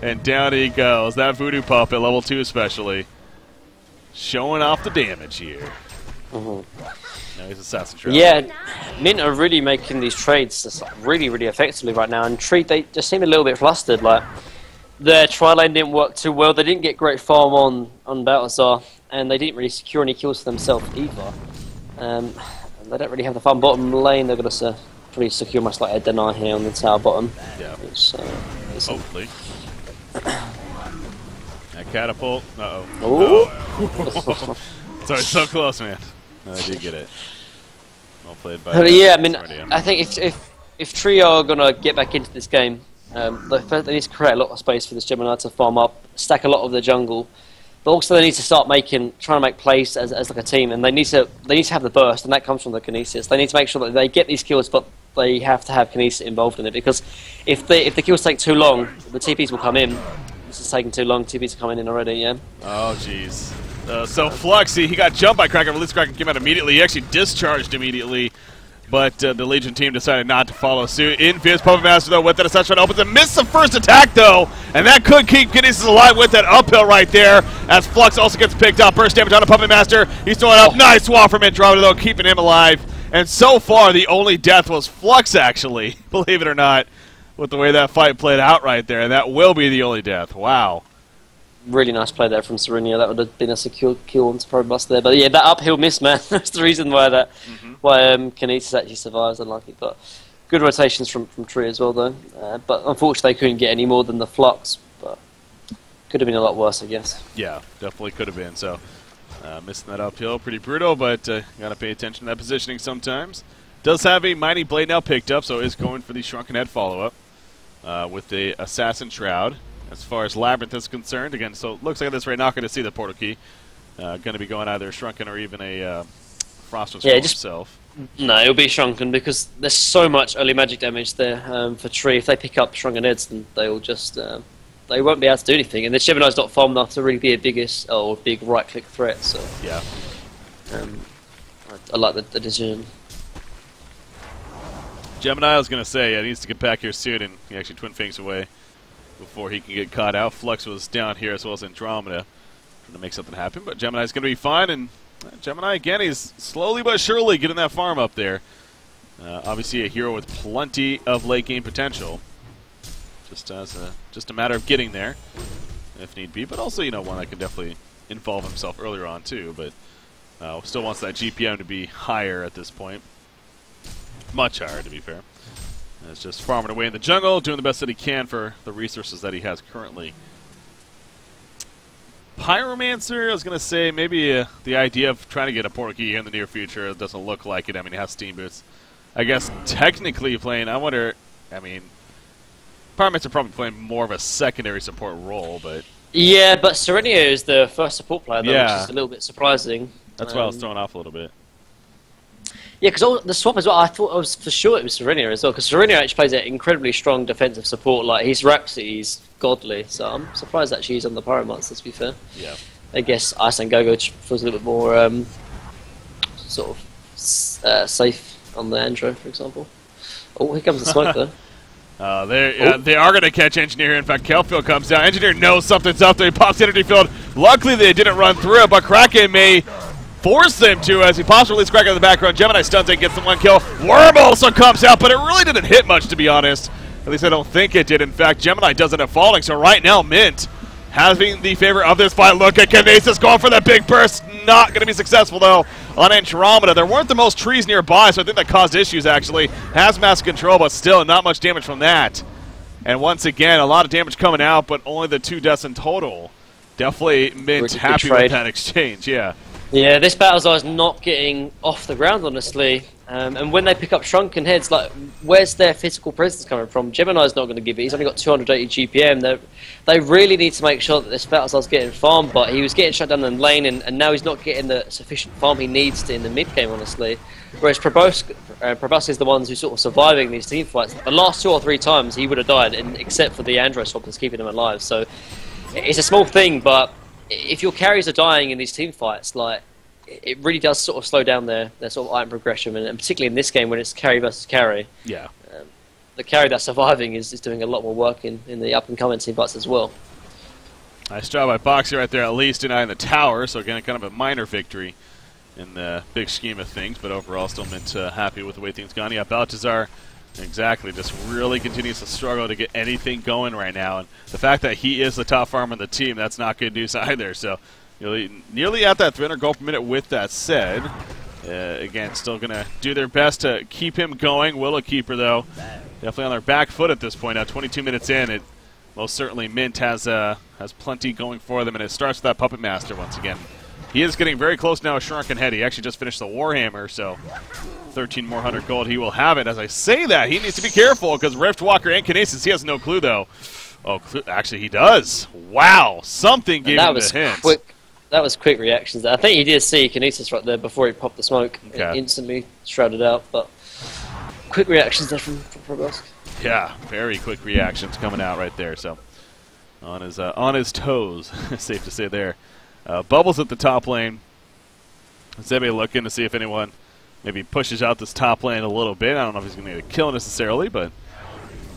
And down he goes. That Voodoo Puppet, level 2 especially. Showing off the damage here. Now he's Assassin Shroud. Yeah, Mint are really making these trades just really effectively right now. And Tree, they just seem a little bit flustered. Like, their tri-lane didn't work too well. They didn't get great farm on Balthazar. And they didn't really secure any kills for themselves either. They don't really have the fun bottom lane. They're going to probably secure much like a deny here on the tower bottom. Yeah. Hopefully. That catapult. Uh-oh. Sorry, so close, man. No, I did get it. Well played by yeah, I mean, I think if Tree are going to get back into this game, they need to create a lot of space for this Gemini to farm up, stack a lot of the jungle. But also they need to start trying to make plays as like a team, and they need to have the burst, and that comes from the Kinesis. They need to make sure that they get these kills, but they have to have Kinesis involved in it, because if the kills take too long, the TPs will come in. This is taking too long. TPs are coming in already. Yeah. Oh jeez. So Flux, he got jumped by Kraken. Release Kraken came out immediately. He actually discharged immediately. but the Legion team decided not to follow suit. In Fierce Puppet Master, though, with that Ascension opens and missed the first attack, though, and that could keep Kinesis alive with that uphill right there, as Flux also gets picked up. Burst damage on a Puppet Master. He's throwing up. Nice swap from Andromeda, though, keeping him alive. And so far, the only death was Flux, actually, believe it or not, with the way that fight played out right there. And that will be the only death. Wow. Really nice play there from Serenia. That would have been a secure kill onto Probust there. But yeah, that uphill miss, man. That's the reason why Kinesis actually survives, unlucky. But good rotations from Tree as well, though. But unfortunately, they couldn't get any more than the Flux. But could have been a lot worse, I guess. Yeah, definitely could have been. So missing that uphill, pretty brutal. But gotta pay attention to that positioning sometimes. Does have a Mighty Blade now picked up, so is going for the Shrunken Head follow-up with the Assassin Shroud. As far as Labyrinth is concerned, again, so it looks like at this rate, not going to see the Portal Key. Going to be going either Shrunken or even a Frosted Scroll himself. No, it'll be Shrunken because there's so much early magic damage there for Tree. If they pick up Shrunken Heads, then they'll just they won't be able to do anything. And the Gemini's not farm enough to really be a big right-click threat. So yeah, I like the decision. Gemini, I was going to say, he needs to get back here soon, and he actually Twin Fangs away before he can get caught out. Flux was down here as well as Andromeda, trying to make something happen, but Gemini's going to be fine, and Gemini, again, he's slowly but surely getting that farm up there. Obviously a hero with plenty of late game potential. Just a matter of getting there, if need be, but also, one that can definitely involve himself earlier on, too, but still wants that GPM to be higher at this point. Much higher, to be fair. It's just farming away in the jungle, doing the best that he can for the resources that he has currently. Pyromancer, I was going to say, maybe the idea of trying to get a Portal Key in the near future, it doesn't look like it. I mean, he has Steam Boots. I guess technically playing, I wonder, Pyromancer probably playing more of a secondary support role, but... Yeah, but Serenia is the first support player, though, which is a little bit surprising. That's why I was thrown off a little bit. Yeah, because the swap as well, I thought for sure it was Serenia as well, because Serenia actually plays an incredibly strong defensive support. Like, his Rhapsody is godly, so I'm surprised actually he's on the Pyromancer, to be fair. Yeah. I guess Ice and Gogo feels a little bit more safe on the Andro, for example. Oh, here comes the smoke, though. They are going to catch Engineer here. In fact, Kelfield comes down. Engineer knows something's up there. He pops Energy Field. Luckily, they didn't run through it, but Kraken may force them to as he possibly leads Kraken in the background. Gemini stuns it, gets the one kill. Worm also comes out, but it really didn't hit much, to be honest. At least I don't think it did. In fact, Gemini does end up falling, so right now, Mint having the favor of this fight. Look at Kinesis going for that big burst. Not going to be successful, though, on Andromeda. There weren't the most trees nearby, so I think that caused issues, actually. Has mass control, but still not much damage from that. And once again, a lot of damage coming out, but only the 2 deaths in total. Definitely Mint happy with that exchange, yeah. Yeah, this Battlezar is not getting off the ground, honestly. And when they pick up Shrunken Heads, like, where's their physical presence coming from? Gemini's not going to give it. He's only got 280 GPM. They really need to make sure that this Battlezar's getting farmed, but he was getting shut down in lane, and now he's not getting the sufficient farm he needs to in the mid-game, honestly. Whereas Probust is the ones who sort of surviving these team fights. The last 2 or 3 times he would have died, except for the Andro swap that's keeping him alive. So it's a small thing, but if your carries are dying in these team fights, like, it really does sort of slow down their sort of item progression, and particularly in this game when it's carry versus carry. Yeah. The carry that's surviving is doing a lot more work in the up-and-coming team fights as well. Nice job by Boxy right there, at least denying the tower, so again, kind of a minor victory in the big scheme of things, but overall still Mint happy with the way things gone. Yeah, Baltazar, exactly, just really continues to struggle to get anything going right now, and the fact that he is the top farmer on the team, that's not good news either, so nearly at that 300 gold per minute. With that said, again, still going to do their best to keep him going. Willow Keeper, though, definitely on their back foot at this point. Now, 22 minutes in, it most certainly Mint has plenty going for them, and it starts with that Puppet Master once again. He is getting very close now with Shrunken Head. He actually just finished the Warhammer, so 13 more 100 gold, he will have it. As I say that, he needs to be careful, because Riftwalker and Kinesis, he has no clue, though. Oh, actually, he does. Wow, something gave him the hint. That was quick reactions. I think he did see Kinesis right there before he popped the smoke. Okay. And instantly shrouded out, but quick reactions there from Probust. Yeah, very quick reactions coming out right there. So on his toes, safe to say there. Bubbles at the top lane. Zebe looking to see if anyone maybe pushes out this top lane a little bit. I don't know if he's going to get a kill necessarily, but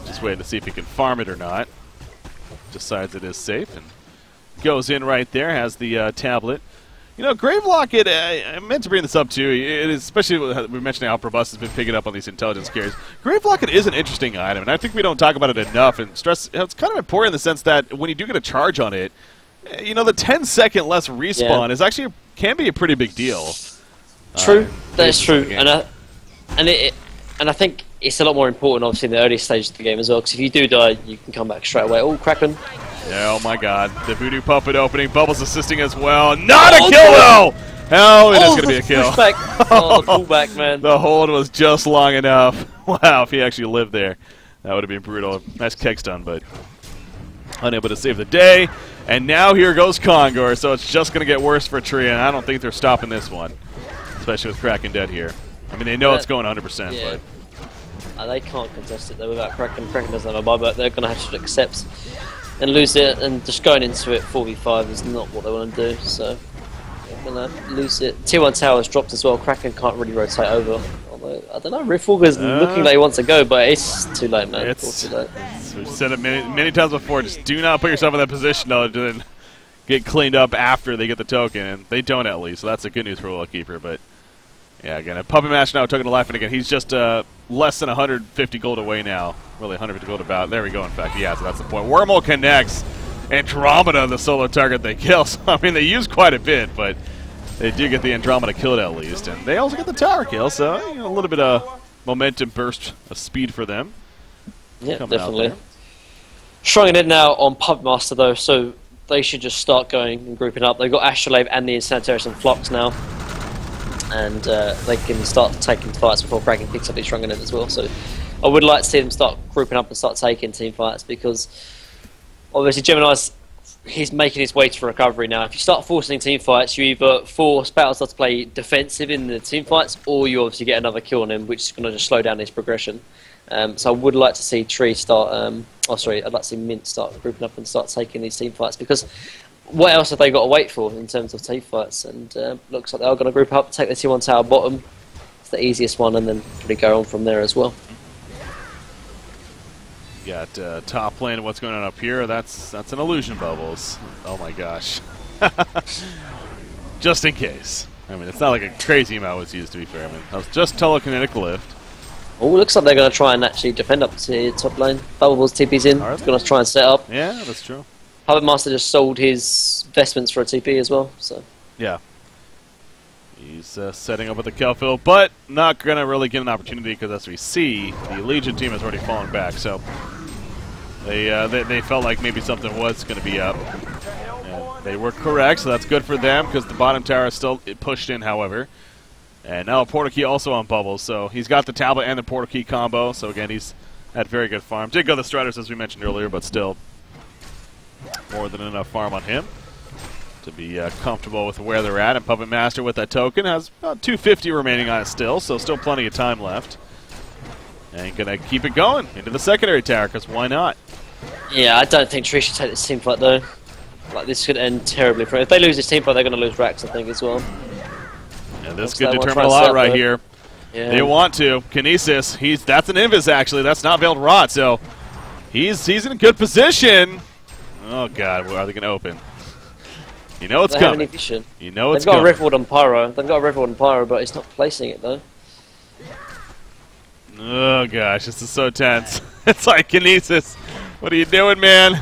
just waiting to see if he can farm it or not. Decides it is safe and goes in right there, has the tablet. You know, Gravelocket, I meant to bring this up too, it is, especially we mentioned how Probus has been picking up on these intelligence carries. Gravelocket is an interesting item, and I think we don't talk about it enough, and stress, it's kind of important in the sense that when you do get a charge on it, you know, the 10-second less respawn is actually, can be a pretty big deal. True, that is true, and I think it's a lot more important, obviously, in the early stages of the game as well, because if you do die, you can come back straight away. Oh, Kraken. Yeah, oh my god. The Voodoo Puppet opening. Bubbles assisting as well. Not a kill, though! Hell, it is going to be a kill. Pushback. Oh, the pullback, man. The hold was just long enough. Wow, if he actually lived there, that would have been brutal. Nice keg stun, but unable to save the day. And now here goes Kongor, so it's just going to get worse for Tree, and I don't think they're stopping this one. Especially with Kraken dead here. I mean, they know it's going 100%, yeah. but... They can't contest it, though, without Kraken. Kraken doesn't have a buy, but they're going to have to accept and lose it, and just going into it 4v5 is not what they want to do, so they're going to lose it. Tier 1 tower's dropped as well. Kraken can't really rotate over. Although, I don't know, Riftwalker's looking like he wants to go, but it's too late, man. It's too late. We've said it many times before, just do not put yourself in that position, though, to then get cleaned up after they get the token, and they don't at least, so that's a good news for Wallkeeper, but yeah, again, a Puppet Master now token to life, and again, he's just less than 150 gold away now. Really, 150 gold about. There we go, in fact. Yeah, so that's the point. Wormhole connects. Andromeda, the solo target they kill. So, I mean, they use quite a bit, but they do get the Andromeda killed at least. And they also get the tower kill, so you know, a little bit of momentum burst of speed for them. Yeah, definitely. Strong in now on Puppet Master, though, so they should just start going and grouping up. They've got Astrolabe and the Insanitarius and Flux now. And they can start taking fights before Kraken picks up his strong in as well. So I would like to see them start grouping up and start taking team fights, because obviously he's making his way to recovery now. If you start forcing team fights, you either force Battlestar to play defensive in the team fights, or you obviously get another kill on him, which is going to just slow down his progression. So I would like to see Tree start, I'd like to see Mint start grouping up and start taking these team fights, because what else have they got to wait for in terms of team fights? And looks like they are going to group up, take the T1 tower bottom. It's the easiest one, and then probably go on from there as well. Got top lane. What's going on up here? That's an illusion, Bubbles. Oh my gosh. Just in case. I mean, it's not like a crazy amount was used, to be fair. I mean, that was just telekinetic lift. Oh, looks like they're going to try and actually defend up to top lane. Bubbles TP's in. He's going to try and set up. Yeah, that's true. Puppet Master just sold his vestments for a TP as well, so... Yeah. He's setting up with the Kelfield, but not going to really get an opportunity, because as we see, the Legion team has already fallen back, so... They felt like maybe something was going to be up. And they were correct, so that's good for them, because the bottom tower is still pushed in, however. And now a Portal Key also on Bubbles, so he's got the tablet and the Portal Key combo, so again, he's had very good farm. Did go the Striders, as we mentioned earlier, but still... more than enough farm on him to be comfortable with where they're at. And Puppet Master with that token has about 250 remaining on it still, so still plenty of time left. And gonna keep it going into the secondary tower, because why not? Yeah, I don't think Tree should take this team fight though. Like, this could end terribly for him. If they lose this team fight, they're gonna lose Rax, I think, as well. And this could determine a lot right here. Yeah. They want to. Kinesis, that's an Invis actually. That's not Veiled Rot, so he's in a good position. Oh god, are they going to open? You know it's coming. You know it's coming. They've got a Riftward on Pyro. They've got a Riftward on Pyro, but it's not placing it though. Oh gosh, this is so tense. It's like, Kinesis, what are you doing, man?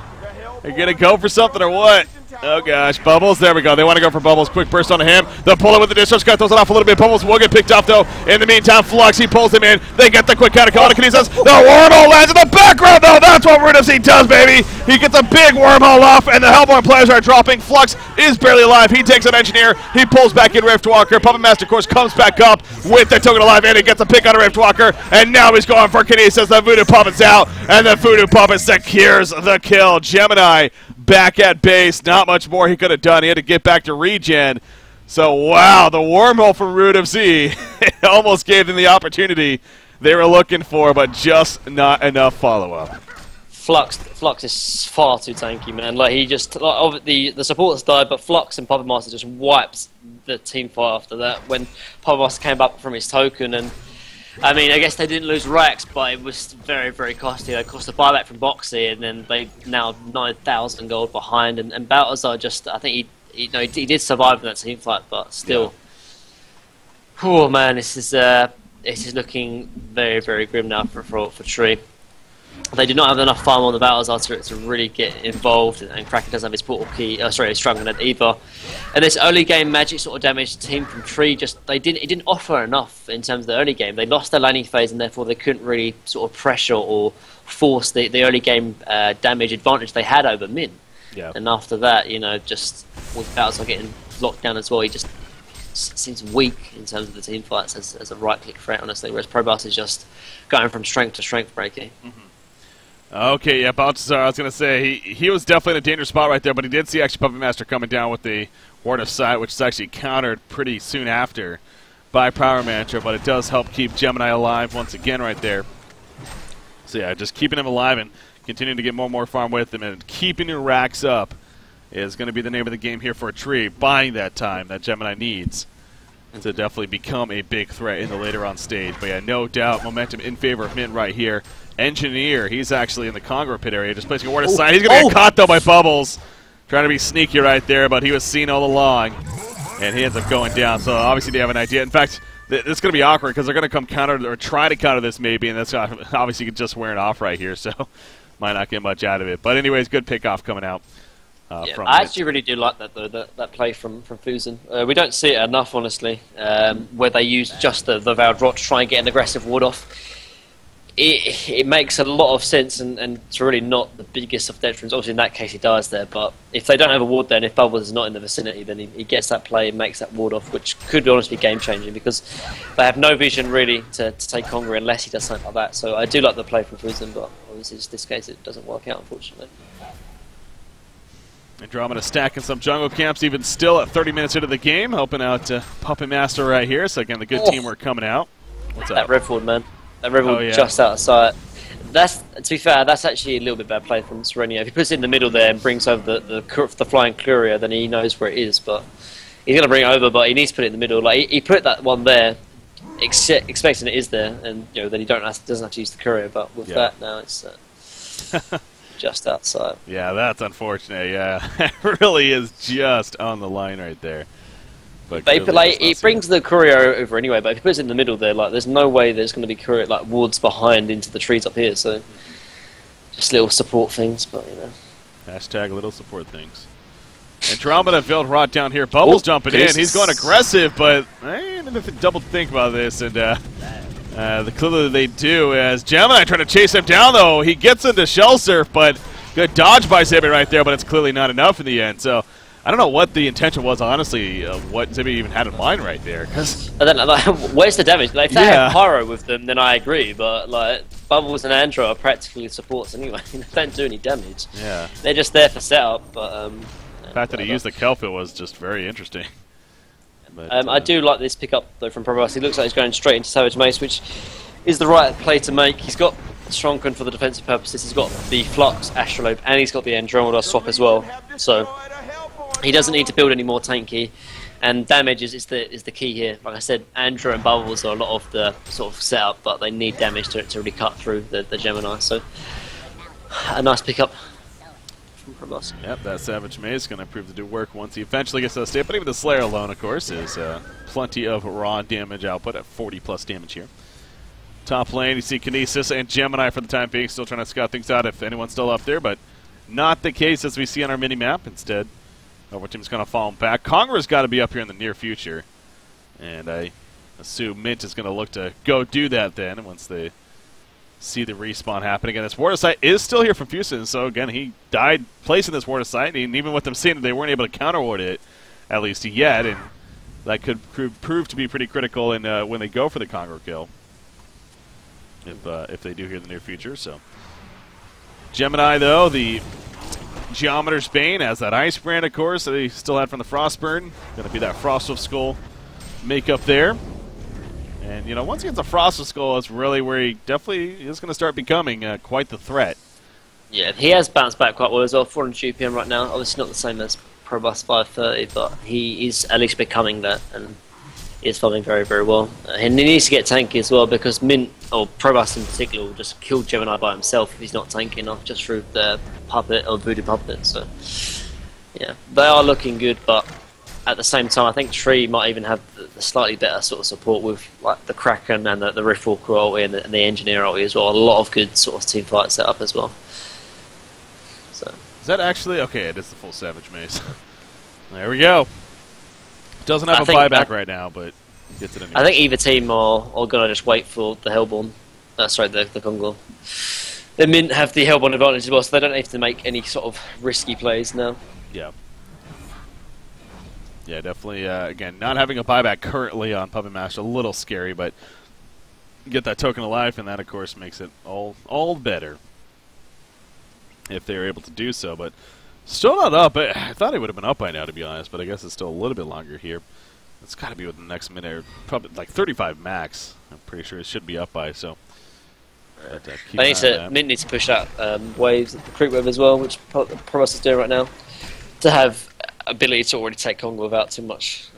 Are you going to go for something or what? Oh gosh, Bubbles, there we go. They want to go for Bubbles. Quick burst on him. They'll pull it with the discharge cut, throws it off a little bit. Bubbles will get picked off though. In the meantime, Flux, he pulls him in. They get the quick counter call to Kinesis. The wormhole lands in the background though. That's what Root FC does, baby. He gets a big wormhole off, and the Hellborn players are dropping. Flux is barely alive. He takes an Engineer. He pulls back in Riftwalker. Puppet Master, of course, comes back up with the token alive, and he gets a pick on a Riftwalker. And now he's going for Kinesis. The Voodoo Puppet's out, and the Voodoo Puppet secures the kill. Gemini back at base. Not much more he could have done. He had to get back to regen. So, wow, the wormhole from Root FC almost gave them the opportunity they were looking for, but just not enough follow-up. Flux is far too tanky, man. Like he just the supporters died, but Flux and Puppet Master just wiped the team fight after that. When Puppet Master came back from his token, and I mean, I guess they didn't lose Rex, but it was very, very costly. They cost a buyback from Boxy, and then they now 9,000 gold behind. And Baltazar just, I think he did survive in that team fight, but still, oh man, this is looking very, very grim now for Tree. They do not have enough farm on the Baltazar to really get involved, and Kraken doesn't have his portal key. His Strongman either. And this early game magic sort of damage team from Tree it didn't offer enough in terms of the early game. They lost their laning phase, and therefore they couldn't really sort of pressure or force the early game damage advantage they had over Min. Yeah. And after that, just with Baltazar getting locked down as well, he just seems weak in terms of the team fights as a right-click threat, honestly. Whereas Probus is just going from strength to strength breaking. Mm-hmm. Okay, yeah, Baltazar, I was going to say, he was definitely in a dangerous spot right there, but he did see actually Puppet Master coming down with the Ward of Sight, which is actually countered pretty soon after by Power Manager, but it does help keep Gemini alive once again right there. So yeah, just keeping him alive and continuing to get more and more farm with him, and keeping your racks up is going to be the name of the game here for a Tree, buying that time that Gemini needs to definitely become a big threat in the later on stage. But yeah, no doubt, momentum in favor of Mint right here. Engineer, he's actually in the Congo pit area, just placing a ward aside. He's going to get caught, though, by Bubbles. Trying to be sneaky right there, but he was seen all along. And he ends up going down, so obviously they have an idea. In fact, it's going to be awkward because they're going to come counter, or try to counter this maybe, and that's obviously just wearing off right here, so might not get much out of it. But anyways, good pickoff coming out. I actually really do like that, though, that play from Fusen. We don't see it enough, honestly, where they use just the Vowed Rot to try and get an aggressive ward off. It makes a lot of sense, and it's really not the biggest of detriments. Obviously, in that case, he dies there, but if they don't have a ward there, and if Bubbles is not in the vicinity, then he gets that play and makes that ward off, which could honestly be game-changing, because they have no vision, really, to take Conga unless he does something like that. So I do like the play from Fusen, but obviously, in this case, it doesn't work out, unfortunately. Andromeda stacking some jungle camps, even still at 30 minutes into the game, helping out Puppet Master right here. So again, the good teamwork coming out. What's up? That Redford, man. That Redford just out of sight. To be fair, that's actually a little bit bad play from Serenia. If he puts it in the middle there and brings over the flying Courier, then he knows where it is. But he's going to bring it over, but he needs to put it in the middle. Like he put that one there, expecting it is there, and then he doesn't have to use the Courier. But with that now, it's just outside. Yeah, that's unfortunate. Yeah, it really is just on the line right there. But it brings the Courier over anyway, but if he puts it in the middle there, there's no way there's going to be Courier wards behind into the trees up here. So just little support things, but Hashtag little support things. Andromeda Veld Rot down here. Bubbles jumping in. He's going aggressive, but I didn't double think about this, and clearly they do. As Gemini trying to chase him down, though, he gets into Shell Surf, but good dodge by Zibby right there, but it's clearly not enough in the end. So I don't know what the intention was, honestly, what Zibby even had in mind right there. I don't know, where's the damage? If they have Pyro with them, then I agree, but Bubbles and Andro are practically supports anyway. They don't do any damage. Yeah. They're just there for setup, but the fact that he used the Kelphiel was just very interesting. But, I do like this pickup, though, from Probus. He looks like he's going straight into Savage Mace, which is the right play to make. He's got Strongkin for the defensive purposes. He's got the Flux, Astrolabe, and he's got the Andromeda swap as well. So he doesn't need to build any more tanky, and damage is the key here. Like I said, Andrew and Bubbles are a lot of the sort of setup, but they need damage to really cut through the Gemini. So a nice pickup from Probus. Yep, that Savage Maze is going to prove to do work once he eventually gets to the state. But even the Slayer alone, of course, is plenty of raw damage output at 40+ damage here. Top lane, you see Kinesis and Gemini for the time being, still trying to scout things out if anyone's still up there, but not the case as we see on our mini-map. Instead, our team's going to fall back. Congra's got to be up here in the near future, and I assume Mint is going to look to go do that then once they see the respawn happen again. This Ward of Sight is still here from Fusen, so again, he died placing this Ward of Sight, and even with them saying that they weren't able to counter-ward it, at least yet, and that could prove to be pretty critical in when they go for the Conga kill, if they do here in the near future. So Gemini, though, the Geometer's Bane has that Ice Brand, of course, that he still had from the Frostburn. Going to be that Frostwolf Skull makeup there. And, once he gets a Frostwolf Skull, that's really where he definitely is going to start becoming quite the threat. Yeah, he has bounced back quite well as well. 400 GPM right now. Obviously not the same as Probus 530, but he is at least becoming that, and he is following very, very well. And he needs to get tanky as well, because Mint, or Probus in particular, will just kill Gemini by himself if he's not tanky enough, just through the puppet or voodoo puppet. So yeah, they are looking good, but at the same time, I think Tree might even have the slightly better sort of support with like the Kraken and the Riftwalker ulti and the Engineer ulti as well. A lot of good sort of team fight setup as well. So is that actually okay? It is the full Savage Mace. There we go. Doesn't have a buyback right now, but gets it in. I think either team are gonna just wait for the Hellborn. Sorry, the Kongol. The Mint have the Hellborn advantage as well, so they don't have to make any sort of risky plays now. Yeah. Yeah, definitely. Again, not having a buyback currently on Puppet Master, a little scary, but get that token of life, and that, of course, makes it all better if they're able to do so. But still not up. I thought he would have been up by now, to be honest, but I guess it's still a little bit longer here. It's got to be within the next minute, or probably like 35 max. I'm pretty sure it should be up by. So, Mint needs to push out waves, the creep wave as well, which Promus is doing right now, to have ability to already take Congo without too much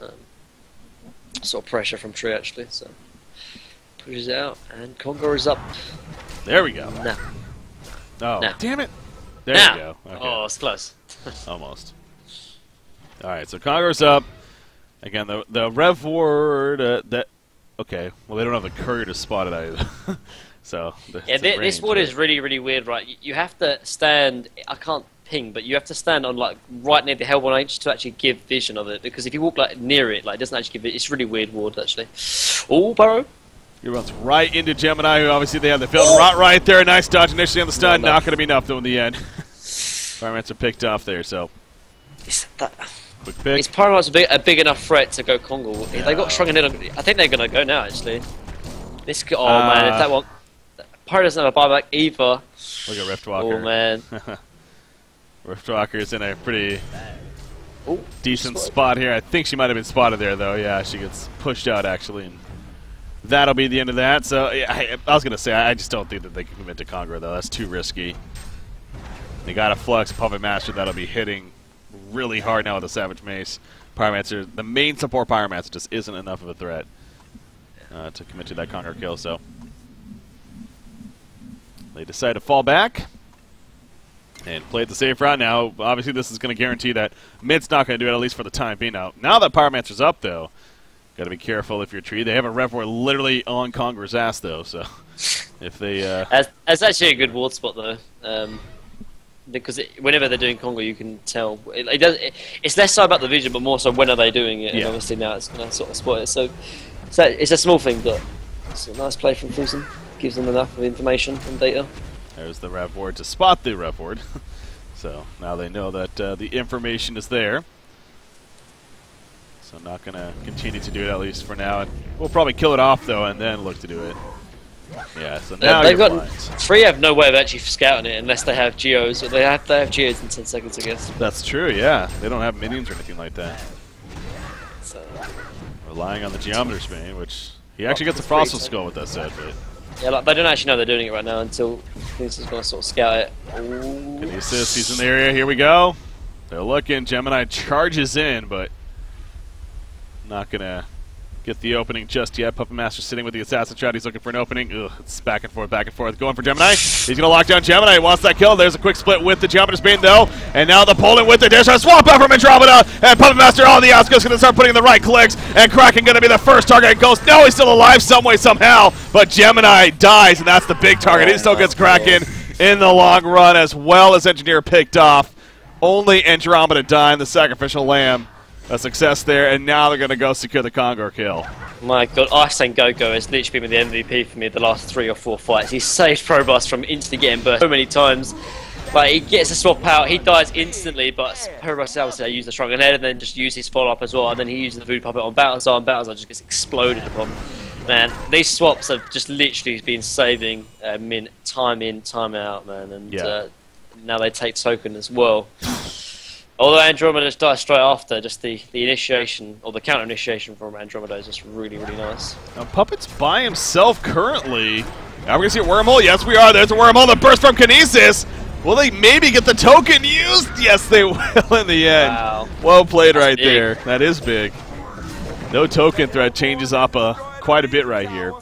sort of pressure from Tree, actually. So pushes it out, and Congo is up. There we go. Now. Oh, now. Damn it! There now. you go. Okay. Oh, it's close. Almost. All right, so Congo's up. Again, the Rev Ward, that... Okay, well, they don't have the courier to spot it either. So... Yeah, this ward is really, really weird, right? You have to stand... I can't ping, but you have to stand on, like, right near the Hellborn H to actually give vision of it, because if you walk, like, near it, like, it doesn't actually give it... It's really weird ward, actually. Oh, Burrow. He runs right into Gemini, who obviously they have the field right there. Nice dodge initially on the stun. Not going to be enough, though, in the end. Pyromancer picked off there, so... Quick pick. Is Pyromancer a big enough threat to go Kongo? Yeah. They got shrunken in. I think they're going to go now, actually. Man, if that one... Pyro doesn't have a buyback either. Look at Riftwalker. Oh, man. Riftwalker's in a pretty decent spot here. I think she might have been spotted there, though. Yeah, she gets pushed out, actually. And that'll be the end of that. So, yeah, I was going to say, I just don't think that they can commit to Congo, though. That's too risky. They got a Flux Puppet Master that'll be hitting really hard now with the Savage Mace. Pyromancer, the main support Pyromancer just isn't enough of a threat to commit to that Conquer kill, so they decide to fall back and play it the safe route. Now, obviously, this is going to guarantee that Mint's not going to do it, at least for the time being. Now that Pyromancer's up, though, got to be careful if you're Tree. They have a Rev War literally on Conqueror's ass, though, so if they... That's actually a good ward spot, though. Because whenever they're doing Congo, you can tell. It's less so about the vision, but more so when are they doing it. Yeah. And obviously now it's going to sort of spot it. So it's a small thing, but it's a nice play from Fusen. Gives them enough of information and data. There's the Rev Ward to spot the Rev Ward. So now they know that the information is there. So I'm not going to continue to do it, at least for now. And we'll probably kill it off, though, and then look to do it. Yeah, so now they've got Three have no way of actually scouting it unless they have geos. Or they have geos in 10 seconds, I guess. That's true. Yeah, they don't have minions or anything like that. So relying on the Geometer Spain, which he actually gets a Frostful Skull with that set, but yeah, like, they don't actually know they're doing it right now until Kinesis is going to sort of scout it. Kinesis, he's in the area. Here we go. They're looking. Gemini charges in, but not gonna get the opening just yet. Puppet Master sitting with the Assassin Shroud. He's looking for an opening. Ugh, it's back and forth, going for Gemini. He's going to lock down Gemini. He wants that kill. There's a quick split with the Geometer Spain, though. And now the Poland with the dish. A swap out from Andromeda. And Puppet Master on the outskirts going to start putting in the right clicks. And Kraken going to be the first target. Ghost, no, he's still alive some way, somehow. But Gemini dies, and that's the big target. He still gets Kraken in the long run, as well as Engineer picked off. Only Andromeda dying, the Sacrificial Lamb. A success there, and now they're going to go secure the Congo kill. My god, Arsene Gogo has literally been the MVP for me the last 3 or 4 fights. He's saved Probus from instantly getting burst so many times. Like, he gets a swap out, he dies instantly, but Probus obviously used the Shrunken Head and then just used his follow-up as well, and then he uses the Voodoo Puppet on Balthazar, and Balthazar just gets exploded upon. Man, these swaps have just literally been saving Mint time in, time out, man, and now they take token as well. Although Andromeda just dies straight after, just the initiation, or the counter-initiation from Andromeda is just really, really nice. Now, Puppet's by himself currently. Now we're going to see a Wormhole. Yes, we are. There's a Wormhole. The burst from Kinesis. Will they maybe get the token used? Yes, they will in the end. Wow. Well played. That's right big. there. That is big. No token threat changes up quite a bit right here.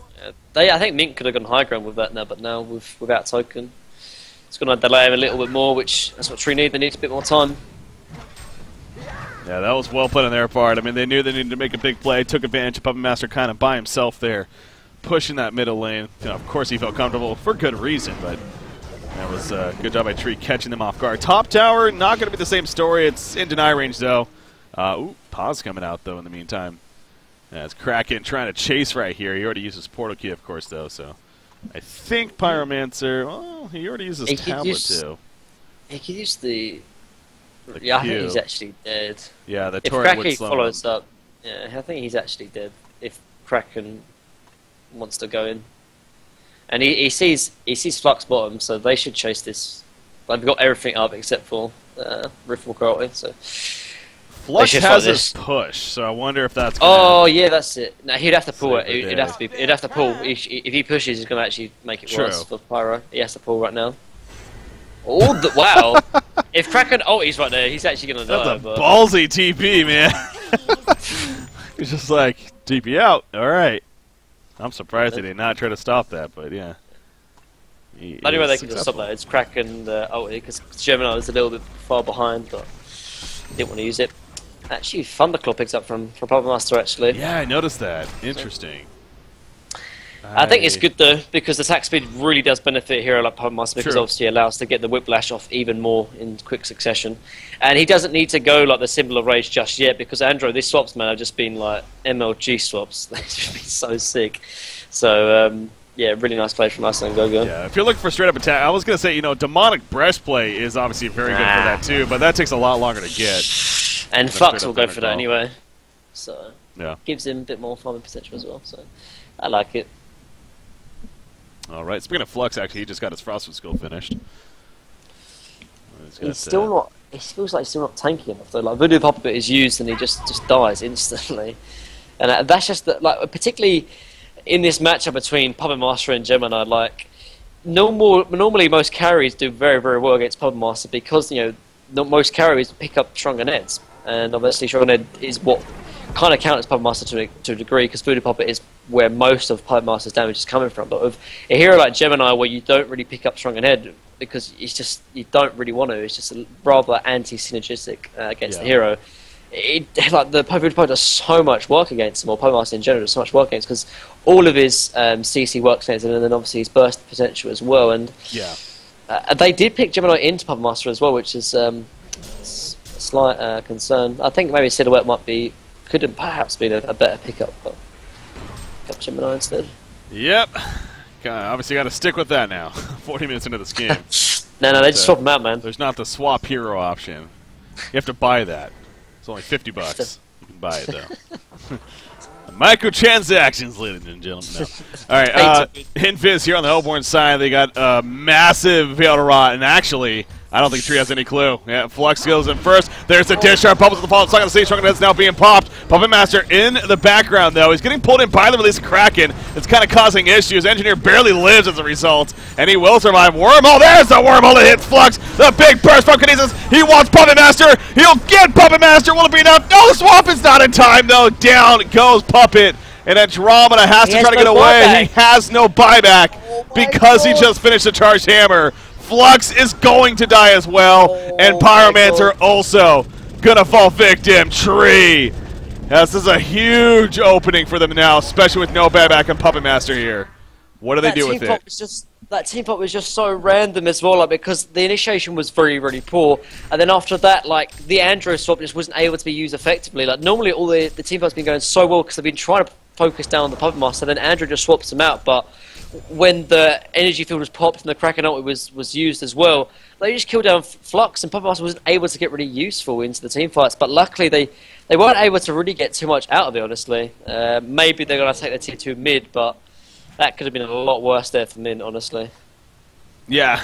I think Mink could have gone high ground with that now, but now without token, it's going to delay him a little bit more, which that's what Tree need. They need a bit more time. Yeah, that was well played on their part. I mean, they knew they needed to make a big play, took advantage of Puppet Master kind of by himself there, pushing that middle lane. You know, of course, he felt comfortable for good reason, but that was a good job by Tree catching them off guard. Top tower, not going to be the same story. It's in deny range, though. Ooh, pause coming out, though, in the meantime. Yeah, it's Kraken trying to chase right here. He already used his portal key, of course, though, so I think Pyromancer, well, he already used his tablet, too. He could use the The yeah, I Q. think he's actually dead. Yeah, the If turret would Kraken slow follows him. up, yeah, I think he's actually dead. If Kraken wants to go in, and he sees Flux bottom, so they should chase this. They've got everything up except for Riffle Karate, so. Flux should has fight his push, so I wonder if that's Oh yeah, that's it. No, he'd have to pull it. Save the He'd day. have to be. He'd have to pull. If he pushes, he's going to actually make it True. worse for Pyro. He has to pull right now. Oh, wow! If Kraken ulti's right there, he's actually going to die. That's a but ballsy TP, man. He's just like, TP out. All right. I'm surprised he did not try to stop that, but yeah. the only way they can just stop that is Kraken ulti, because Gemini was a little bit far behind, but didn't want to use it. Actually, Thunderclaw picks up from Puppet Master, actually. Yeah, I noticed that. Interesting. I think it's good, though, because the attack speed really does benefit a hero like Puppet Master, because True. obviously it allows to get the Whiplash off even more in quick succession. And he doesn't need to go like the Symbol of Rage just yet, because Andro, these swaps, man, have just been like MLG swaps. They've just been so sick. So, yeah, really nice play from us and Gogo. Yeah, if you're looking for straight up attack, I was going to say, you know, Demonic Breastplate is obviously very good for that too, but that takes a lot longer to get. And Flux will go for that anyway. So, Yeah. gives him a bit more farming potential as well. So, I like it. All right. Speaking of Flux, actually, he just got his Frostwood skill finished. He's still not. It feels like he's still not tanky enough though. Like Voodoo Puppet is used and he just dies instantly, and that's just like particularly in this matchup between Puppet Master and Gemini. Like normally most carries do very well against Puppet Master because most carries pick up stronger nets, and obviously stronger net is what kind of counters Puppet Master to a degree, because Voodoo Puppet is where most of Puppet Master's damage is coming from. But with a hero like Gemini, where you don't really pick up Stronger Head because it's just you don't really want to, it's just rather anti-synergistic against the hero. Like the Voodoo Puppet does so much work against him, or Puppet Master in general does so much work against, because all of his CC works against him, and then obviously his burst potential as well. And they did pick Gemini into Puppet Master as well, which is a slight concern. I think maybe Silhouette could have perhaps been a better pickup, but got Gemini instead. Yep. Obviously got to stick with that now. 40 minutes into this game. No, they just swap him out, man. There's not the swap hero option. You have to buy that. It's only $50. You can buy it, though. Microtransactions, ladies and gentlemen. No. All right, Invis here on the Hellborn side. They got a massive Veil to Rot, and actually, I don't think Tree has any clue. Yeah, Flux goes in first. There's a discharge. Bubbles at the fall. It's not going to see. Strong Head's now being popped. Puppet Master in the background, though. He's getting pulled in by the release of Kraken. It's kind of causing issues. Engineer barely lives as a result, and he will survive. Wormhole. There's the wormhole that hits Flux. The big burst from Kinesis. He wants Puppet Master. He'll get Puppet Master. Will it be enough? No, the swap is not in time, though. Down goes Puppet. And Andromeda has to try to get away. He has no buyback because he just finished the charged hammer. Flux is going to die as well, and Pyromancer also gonna fall victim. Tree. This is a huge opening for them now, especially with no buyback and Puppet Master here. What do they do with it? That team fight was just so random as well, like, because the initiation was really poor, and then after that, like, the Andro swap just wasn't able to be used effectively. Like, normally all the team fight's been going so well because they've been trying to focus down on the Puppet Master, then Andro just swaps them out, but when the energy field was popped and the Kraken ult was used as well, they just killed down Flux, and Puppet Master wasn't able to get really useful into the team fights. But luckily they weren't able to really get too much out of it, honestly. Maybe they're going to take the tier 2 mid, but that could have been a lot worse there for Min, honestly. Yeah.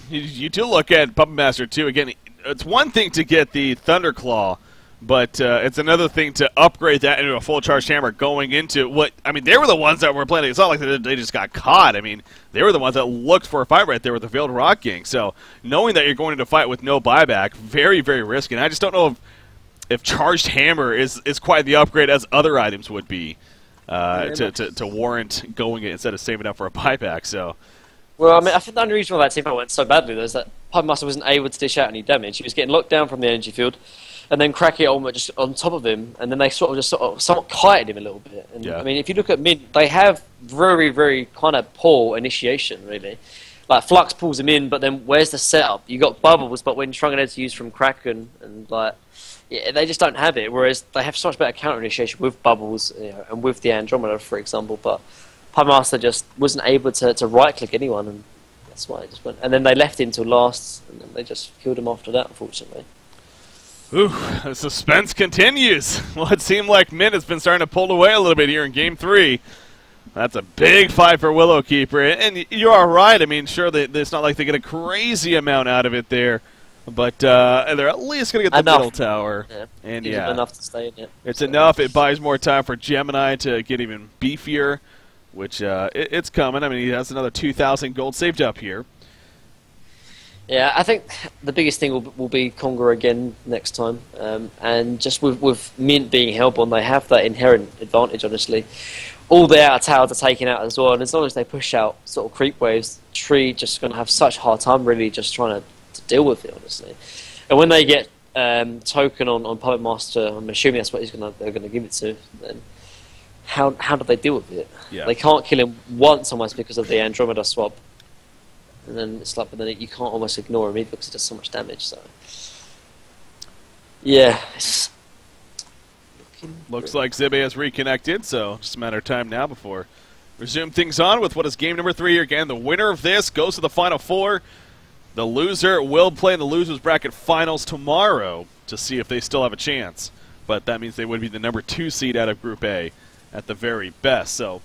You do look at Puppet Master, too. Again, it's one thing to get the Thunderclaw But it's another thing to upgrade that into a full charged hammer going into what, I mean, they were the ones that were playing. It's not like they just got caught. I mean, they were the ones that looked for a fight right there with the Veiled Rock Gang. So knowing that you're going into a fight with no buyback, very, very risky. And I just don't know if charged hammer is quite the upgrade as other items would be to warrant going it instead of saving up for a buyback. So. Well, I mean, I think the only reason why that team fight went so badly was that Puppet Master wasn't able to dish out any damage. He was getting locked down from the energy field, and then Cracky almost just on top of him, and then they sort of somewhat kited him a little bit. And I mean, if you look at Mint, they have very, very kind of poor initiation, really. Like Flux pulls him in, but then where's the setup? You got Bubbles, but when Shrunken Head's used from Kraken, and like, yeah, they just don't have it. Whereas they have so much better counter initiation with Bubbles, and with the Andromeda, for example. But Puppet Master just wasn't able to right click anyone, and that's why it just went. And then they left him till last, and then they just killed him after that, unfortunately. Ooh, the suspense continues. Well, it seemed like Mint has been starting to pull away a little bit here in Game 3. That's a big fight for Willowkeeper. And you are right. I mean, sure, it's not like they get a crazy amount out of it there. But they're at least going to get the middle tower. Yeah. And enough to stay in it. It's enough. It buys more time for Gemini to get even beefier, which it's coming. I mean, he has another 2,000 gold saved up here. Yeah, I think the biggest thing will be Conga again next time. And just with Mint being Hellborn, they have that inherent advantage, honestly. All the outer towers are taken out as well, and as long as they push out sort of creep waves, Tree just going to have such a hard time really just trying to deal with it, honestly. And when they get Token on Puppet Master, I'm assuming that's what they're going to give it to, then how do they deal with it? Yeah. They can't kill him once almost because of the Andromeda swap. And then it's like, but then you can't almost ignore him either because it does so much damage. So, yeah, it's looks like Zibe has reconnected, so just a matter of time now before resume things on with what is game number 3 here. Again, the winner of this goes to the Final Four. The loser will play in the losers bracket finals tomorrow to see if they still have a chance. But that means they would be the number 2 seed out of Group A at the very best. So,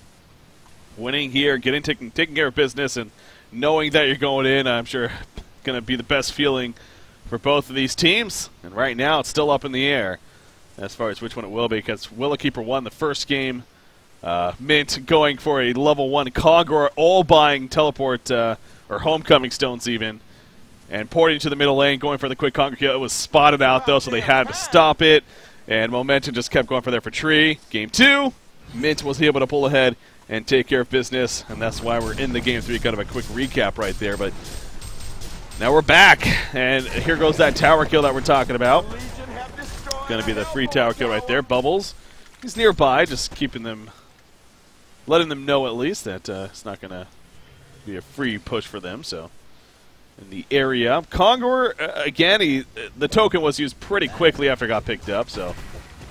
winning here, taking care of business, and knowing that you're going in, I'm sure, going to be the best feeling for both of these teams. And right now, it's still up in the air as far as which one it will be, because Willowkeeper won the first game. Mint going for a level 1 Conga, all buying teleport or homecoming stones even, and porting to the middle lane, going for the quick Conga kill. It was spotted out, though, so they had to stop it. And Momentum just kept going for there for Tree. Game 2, Mint was able to pull ahead and take care of business, and that's why we're in the Game 3. Kind of a quick recap right there, but now we're back, and here goes that tower kill that we're talking about. Going to be the free tower kill right there. Bubbles, he's nearby, just keeping them, letting them know at least that it's not going to be a free push for them. So in the area, Conga again, the token was used pretty quickly after it got picked up, so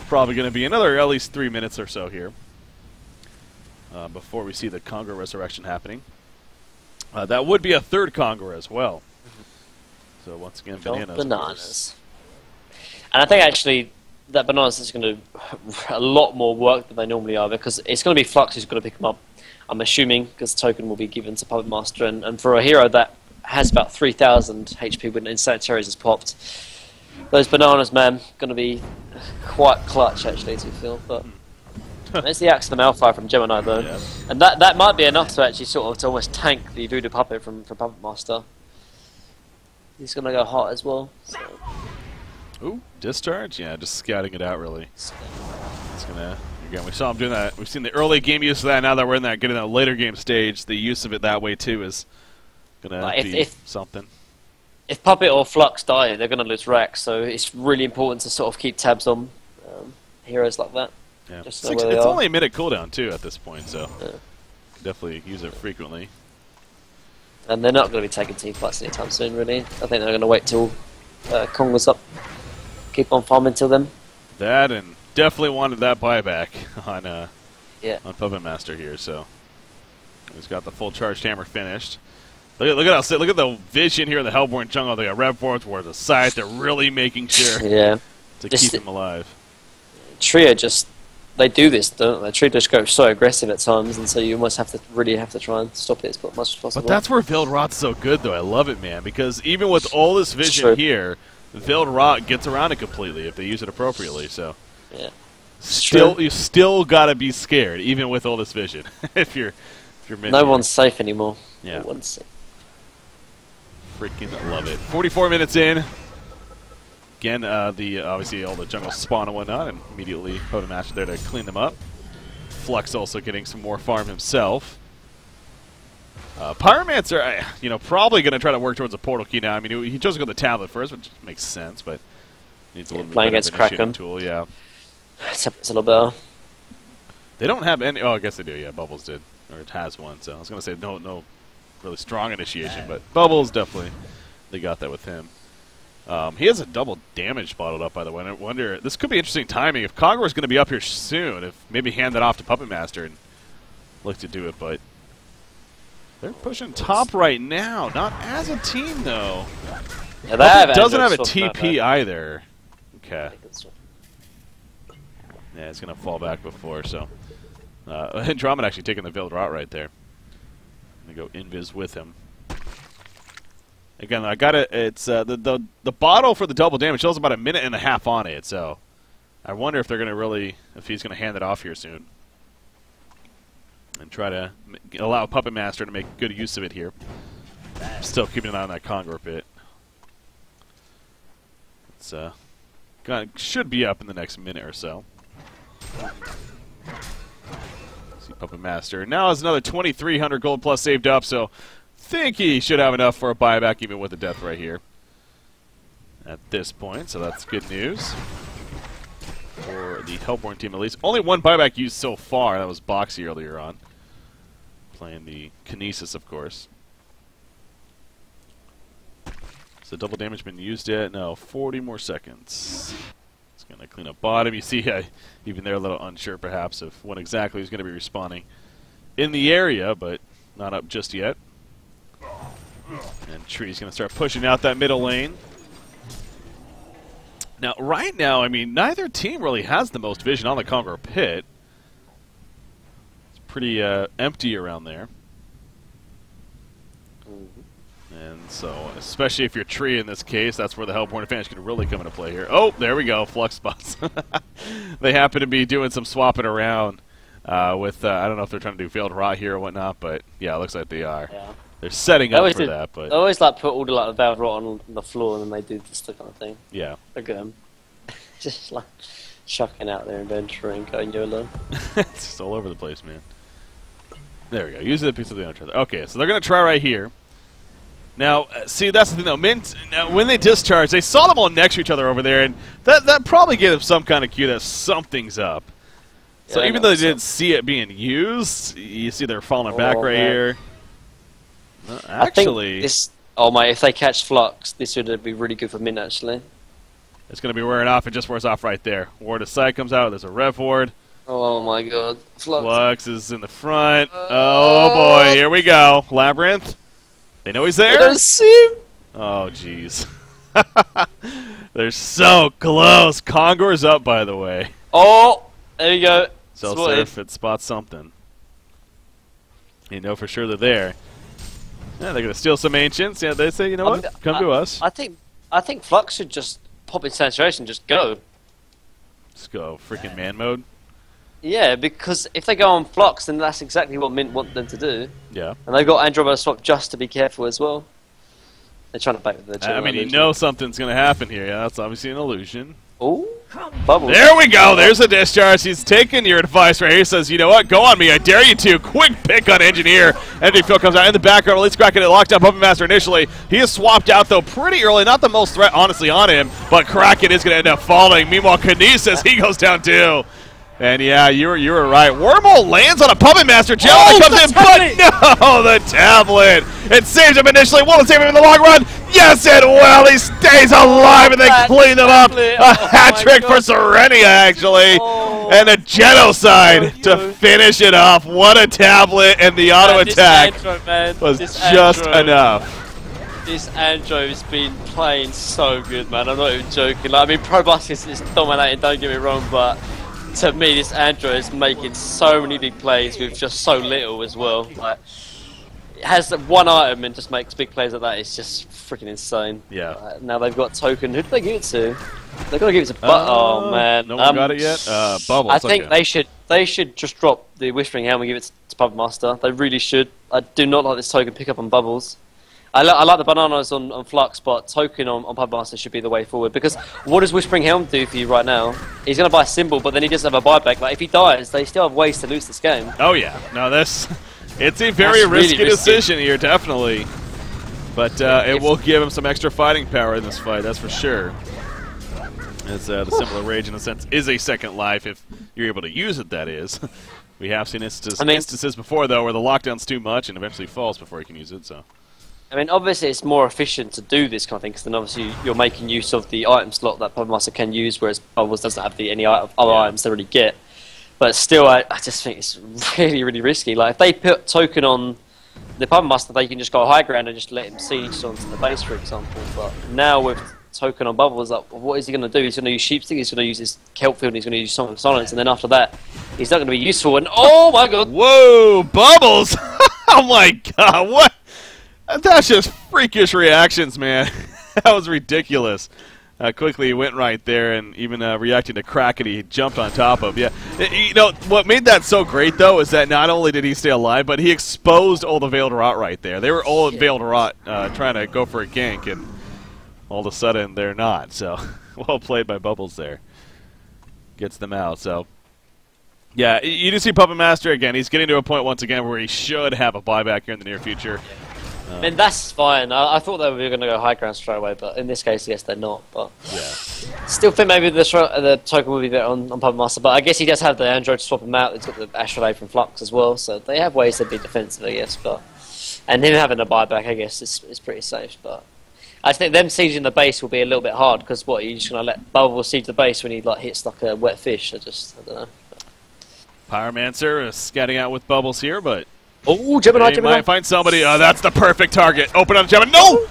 probably going to be another at least 3 minutes or so here. Before we see the Conga resurrection happening. That would be a third Conga as well. So once again, Bananas. And I think actually that Bananas is going to do a lot more work than they normally are, because it's going to be Flux who's going to pick them up, I'm assuming, because Token will be given to Puppet Master. And for a hero that has about 3,000 HP when Insanitarius is popped, those Bananas, man, going to be quite clutch actually to feel. But there's the Axe of the Malphite from Gemini, though. Yeah. And that might be enough to actually sort of to almost tank the Voodoo Puppet from Puppet Master. He's going to go hot as well. So. Ooh, discharge? Yeah, just scouting it out, really. It's gonna, again, we saw him doing that. We've seen the early game use of that. Now that we're in that, getting that later game stage, the use of it that way, too, is going to be something. If Puppet or Flux die, they're going to lose racks, so it's really important to sort of keep tabs on heroes like that. Yeah. It's only a minute cooldown, too, at this point, so definitely use it frequently. And they're not going to be taking Team Flux anytime soon, really. I think they're going to wait till Conga's up. Keep on farming till then. That, and definitely wanted that buyback on Puppet Master here, so he's got the full charged hammer finished. Look at the vision here in the Hellborn jungle. They got rev boards where the side, they're really making sure to keep him alive. Trio they do this, don't they? Trio just go so aggressive at times, and so you almost have to try and stop it as much as possible. But that's where Veiled Rot's so good, though. I love it, man, because even with all this vision here, Veiled Rot gets around it completely if they use it appropriately. So yeah, you still gotta be scared, even with all this vision. if you're missing. No one's safe anymore. Yeah. No one's safe. Freaking love it. 44 minutes in. Again, obviously all the jungle spawn and whatnot, and immediately Puppet Master there to clean them up. Flux also getting some more farm himself. Pyromancer, probably going to try to work towards a portal key now. I mean, he chose to go the tablet first, which makes sense, but needs a little bit better initiating tool. Yeah, it's a little better. They don't have any. Oh, I guess they do. Yeah, Bubbles did, or it has one. So I was going to say no, really strong initiation, but Bubbles definitely they got that with him. He has a double damage bottled up, by the way. And I wonder, this could be interesting timing. If Conqueror is going to be up here soon, if maybe hand that off to Puppet Master and look to do it, but they're pushing top right now. Not as a team, though. Yeah, that doesn't have a TP either. Okay. Yeah, it's going to fall back before, so. Andromeda actually taking the Veiled Rot right there. I'm going to go Invis with him. Again, I got it. It's the bottle for the double damage shows about a minute and a half on it, so I wonder if they're going to if he's going to hand it off here soon and try to allow Puppet Master to make good use of it here. Still keeping an eye on that Conqueror pit. It's should be up in the next minute or so. See Puppet Master now has another 2,300 gold plus saved up, so. Think he should have enough for a buyback even with the death right here at this point, so that's good news for the Hellborn team at least. Only one buyback used so far, that was Boxy earlier on. Playing the Kinesis, of course. So double damage been used yet? No, 40 more seconds. It's going to clean up bottom. You see, even they're a little unsure perhaps of when exactly he's going to be respawning in the area, but not up just yet. And Tree's going to start pushing out that middle lane. Now, right now, I mean, neither team really has the most vision on the Conqueror pit. It's pretty empty around there. And so, especially if you're Tree in this case, that's where the Hellborn advantage can really come into play here. Oh, there we go, Flux spots. They happen to be doing some swapping around with, I don't know if they're trying to do Veiled Rot here or whatnot, but yeah, it looks like they are. Yeah. They're setting up for that, but I always like put all the Veiled Rot on the floor and then they do this kind of thing. Yeah. Look at them. Just like chucking out their inventory and going YOLO. It's just all over the place, man. There we go. Use the piece of the other. Okay, so they're going to try right here. Now, see, that's the thing, though. Mint, now, when they discharge, they saw them all next to each other over there, and that probably gave them some kind of cue that something's up. Yeah, so even though they didn't see it being used, you see they're falling back right here. Actually, this. Oh my! If they catch Flux, this would be really good for Mint. Actually, it's going to be wearing off. It just wears off right there. Ward of Sight comes out. There's a Rev Ward. Oh my God! Flux is in the front. Oh boy! Here we go. Labyrinth. They know he's there. I don't see him. Oh jeez. They're so close. Conqueror's up, by the way. Oh, there you go. Self-surf. It spots something. You know for sure they're there. Yeah, they're going to steal some Ancients. Yeah, they say, you know what? Come to us. I think Flux should just pop in saturation, just go. Just go freaking man mode. Yeah, because if they go on Flux, then that's exactly what Mint want them to do. Yeah. And they've got Andromeda swap just to be careful as well. They're trying to back with the I mean, you know something's going to happen here. Yeah, that's obviously an illusion. Oh, bubbles. There we go. There's a discharge. He's taking your advice right here. He says, you know what? Go on me. I dare you to. Quick pick on Engineer. Energy Field comes out in the background. Release Kraken. It locked up Puppet Master initially. He is swapped out, though, pretty early. Not the most threat, honestly, on him, but Kraken is going to end up falling. Meanwhile, Kinesis, he goes down, too. And yeah, you were right. Wormhole lands on a Puppet Master. Jello comes in, but no, the tablet. It saves him initially. Will it save him in the long run? Yes, it will. He stays alive, and they clean them up. A hat trick for Serenia, actually, and a genocide to finish it off. What a tablet, and the auto attack was just enough. This Andro has been playing so good, man. I'm not even joking. Like, I mean, Pro Baskets is dominating, don't get me wrong, but to me, this Andro is making so many big plays with just so little as well. Like, has one item and just makes big plays like that. It's just freaking insane. Yeah. Now they've got Token. Who did they give it to? They're gonna give it to oh man. No one got it yet. Bubbles. I think they should just drop the Whispering Helm and give it to Puppet Master. They really should. I do not like this Token pick up on Bubbles. I like the bananas on Flux, but Token on Puppet Master should be the way forward. Because what does Whispering Helm do for you right now? He's going to buy a symbol, but then he doesn't have a buyback. Like, if he dies, they still have ways to lose this game. Oh, yeah. No, it's a very risky decision here, definitely. But it will give him some extra fighting power in this fight, that's for sure. As the Symbol of Rage, in a sense, is a second life if you're able to use it, that is. We have seen instances before, though, where the lockdown's too much and eventually falls before you can use it, so... I mean, obviously it's more efficient to do this kind of thing, because then obviously you're making use of the item slot that Puppet Master can use, whereas Bubbles doesn't have any other items to really get. But still, I just think it's really, really risky. Like, if they put Token on the Puppet Master, they can just go high ground and just let him siege onto the base, for example. But now with Token on Bubbles, like, what is he going to do? He's going to use Sheepstick, he's going to use his Kelp Field, and he's going to use Song of Silence, and then after that, he's not going to be useful. And oh my god! Whoa, Bubbles! Oh my god, what? That's just freakish reactions, man. That was ridiculous. Quickly he went right there, and even reacting to Krakeny, he jumped on top of. Yeah, you know what made that so great though is that not only did he stay alive, but he exposed all the Veiled Rot right there. They were all Veiled Rot trying to go for a gank, and all of a sudden they're not. So well played by Bubbles there. Gets them out. So yeah, you do see Puppet Master again. He's getting to a point once again where he should have a buyback here in the near future. I mean, that's fine. I thought they were going to go high ground straight away, but in this case, yes, they're not. But yeah, still think maybe the Token will be better on Puppet Master. But I guess he does have the Android to swap him out. He's got the Astrolabe from Flux as well, so they have ways to be defensive, I guess. But and him having a buyback, I guess, is pretty safe. But I think them sieging the base will be a little bit hard because what you're just going to let Bubble siege the base when he like hits like a wet fish. I don't know. Pyromancer is scouting out with Bubbles here, but. Oh, Gemini! Might find somebody. That's the perfect target. Open on Gemini. No!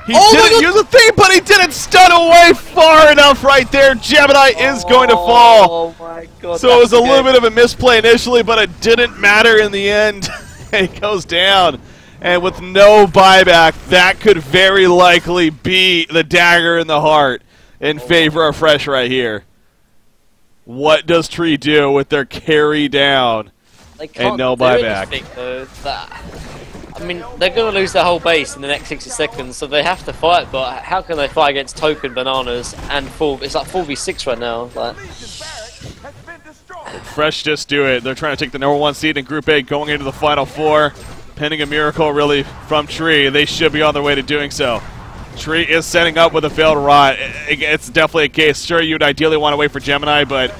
He didn't use a thing, but he didn't stun away far enough right there. Gemini is going to fall. Oh my god. So it was a little bit of a misplay initially, but it didn't matter in the end. He goes down. And with no buyback, that could very likely be the dagger in the heart in favor of Fresh right here. What does Tree do with their carry down? And no buyback. I mean, they're going to lose their whole base in the next 60 seconds, so they have to fight, but how can they fight against Token, Bananas, and it's like 4v6 right now. Like. Fresh just do it. They're trying to take the #1 seed in Group A going into the Final Four. Pending a miracle, really, from Tree. They should be on their way to doing so. Tree is setting up with a Veiled Rot. It's definitely a case. Sure, you'd ideally want to wait for Gemini, but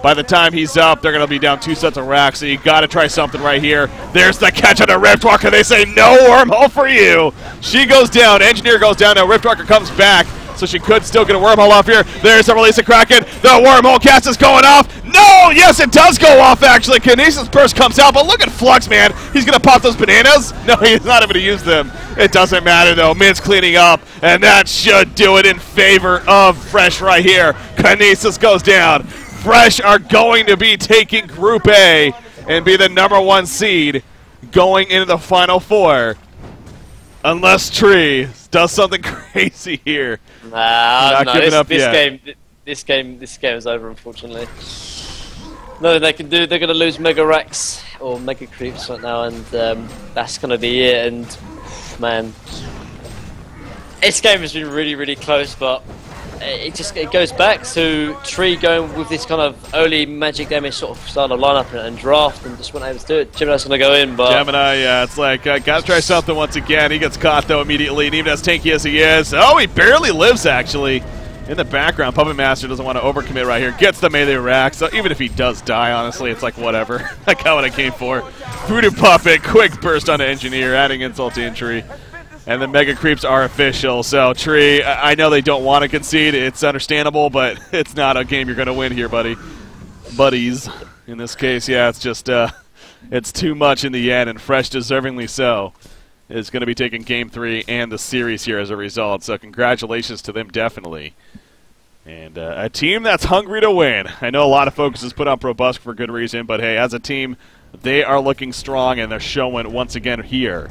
by the time he's up, they're going to be down 2 sets of racks, so you got to try something right here. There's the catch on the Riftwalker. They say, no wormhole for you. She goes down. Engineer goes down. Now Riftwalker comes back, so she could still get a wormhole off here. There's the release of Kraken. The wormhole cast is going off. No! Yes, it does go off, actually. Kinesis Burst comes out, but look at Flux, man. He's going to pop those bananas? No, he's not even going to use them. It doesn't matter, though. Min's cleaning up, and that should do it in favor of Fresh right here. Kinesis goes down. Fresh are going to be taking Group A and be the #1 seed going into the Final Four. Unless Tree does something crazy here. Nah, not giving up yet. This game is over, unfortunately. No, they can do. They're going to lose Mega Rex or Mega Creeps right now, and that's going to be it. And man, this game has been really, really close, but it goes back to Tree going with this kind of early magic damage sort of style of lineup and draft, and just weren't able to do it. Gemini's going to go in, but Gemini, yeah, it's like got to try something once again. He gets caught though immediately, and even as tanky as he is, oh, he barely lives actually. In the background, Puppet Master doesn't want to overcommit right here. Gets the melee rack, so even if he does die, honestly, it's like whatever. I got what I came for. Voodoo Puppet, quick burst onto Engineer, adding insult to injury. And the Mega Creeps are official. So, Tree, I know they don't want to concede. It's understandable, but it's not a game you're going to win here, buddies. In this case, yeah, it's just it's too much in the end, and Fresh, deservingly so, is going to be taking Game 3 and the series here as a result. So congratulations to them, definitely. And a team that's hungry to win. I know a lot of focus is put on Probusk for good reason, but hey, as a team, they are looking strong, and they're showing once again here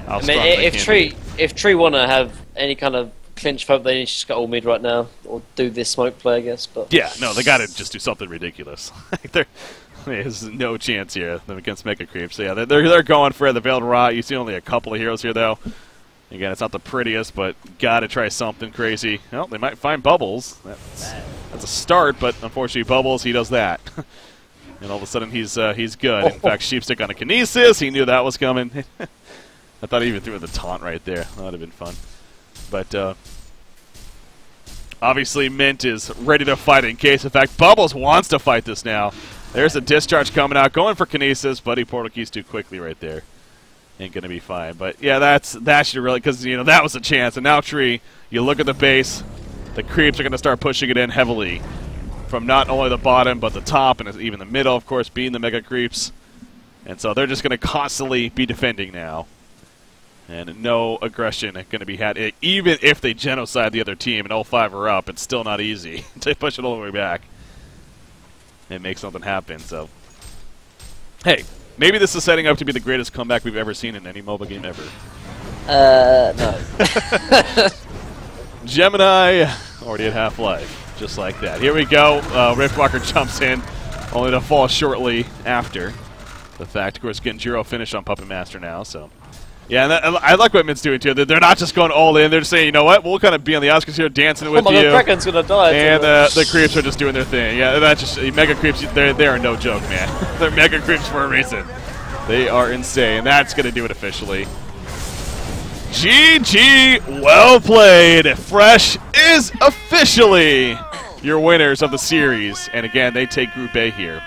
how I strong mean, they can be. if Tree want to have any kind of clinch hope, they need to just go all mid right now, or do this smoke play, I guess. But Yeah, no, they got to just do something ridiculous. There's no chance here against Mega Creeps. So yeah, they're going for the Veiled Rot. You see only a couple of heroes here, though. Again, it's not the prettiest, but got to try something crazy. Well, they might find Bubbles. That's a start, but unfortunately, Bubbles, he does that. And all of a sudden, he's good. In fact, Sheepstick on a Kinesis. He knew that was coming. I thought he even threw the taunt right there. That would have been fun. But obviously, Mint is ready to fight in case. In fact, Bubbles wants to fight this now. There's a discharge coming out, going for Kinesis, but he portal keys too quickly right there. Ain't gonna be fine. But yeah, that should really, because that was a chance. And now Tree, you look at the base, the creeps are gonna start pushing it in heavily from not only the bottom but the top and even the middle, of course, being the mega creeps. And so they're just gonna constantly be defending now. And no aggression going to be had. Even if they genocide the other team and all 5 are up, it's still not easy to push it all the way back and make something happen. So, hey, maybe this is setting up to be the greatest comeback we've ever seen in any mobile game ever. No. Gemini already at Half-Life, just like that. Here we go. Riftwalker jumps in, only to fall shortly after the fact. Of course, getting Jiro finished on Puppet Master now, so... Yeah, and I like what Mint's doing, too. They're not just going all in. They're just saying, you know what, we'll kind of be on the outskirts here dancing with you. Kraken's going to die. And the creeps are just doing their thing. Yeah, that's just... Mega creeps, they are no joke, man. They're mega creeps for a reason. They are insane. And that's going to do it officially. GG, well played. Fresh is officially your winners of the series. And again, they take Group A here.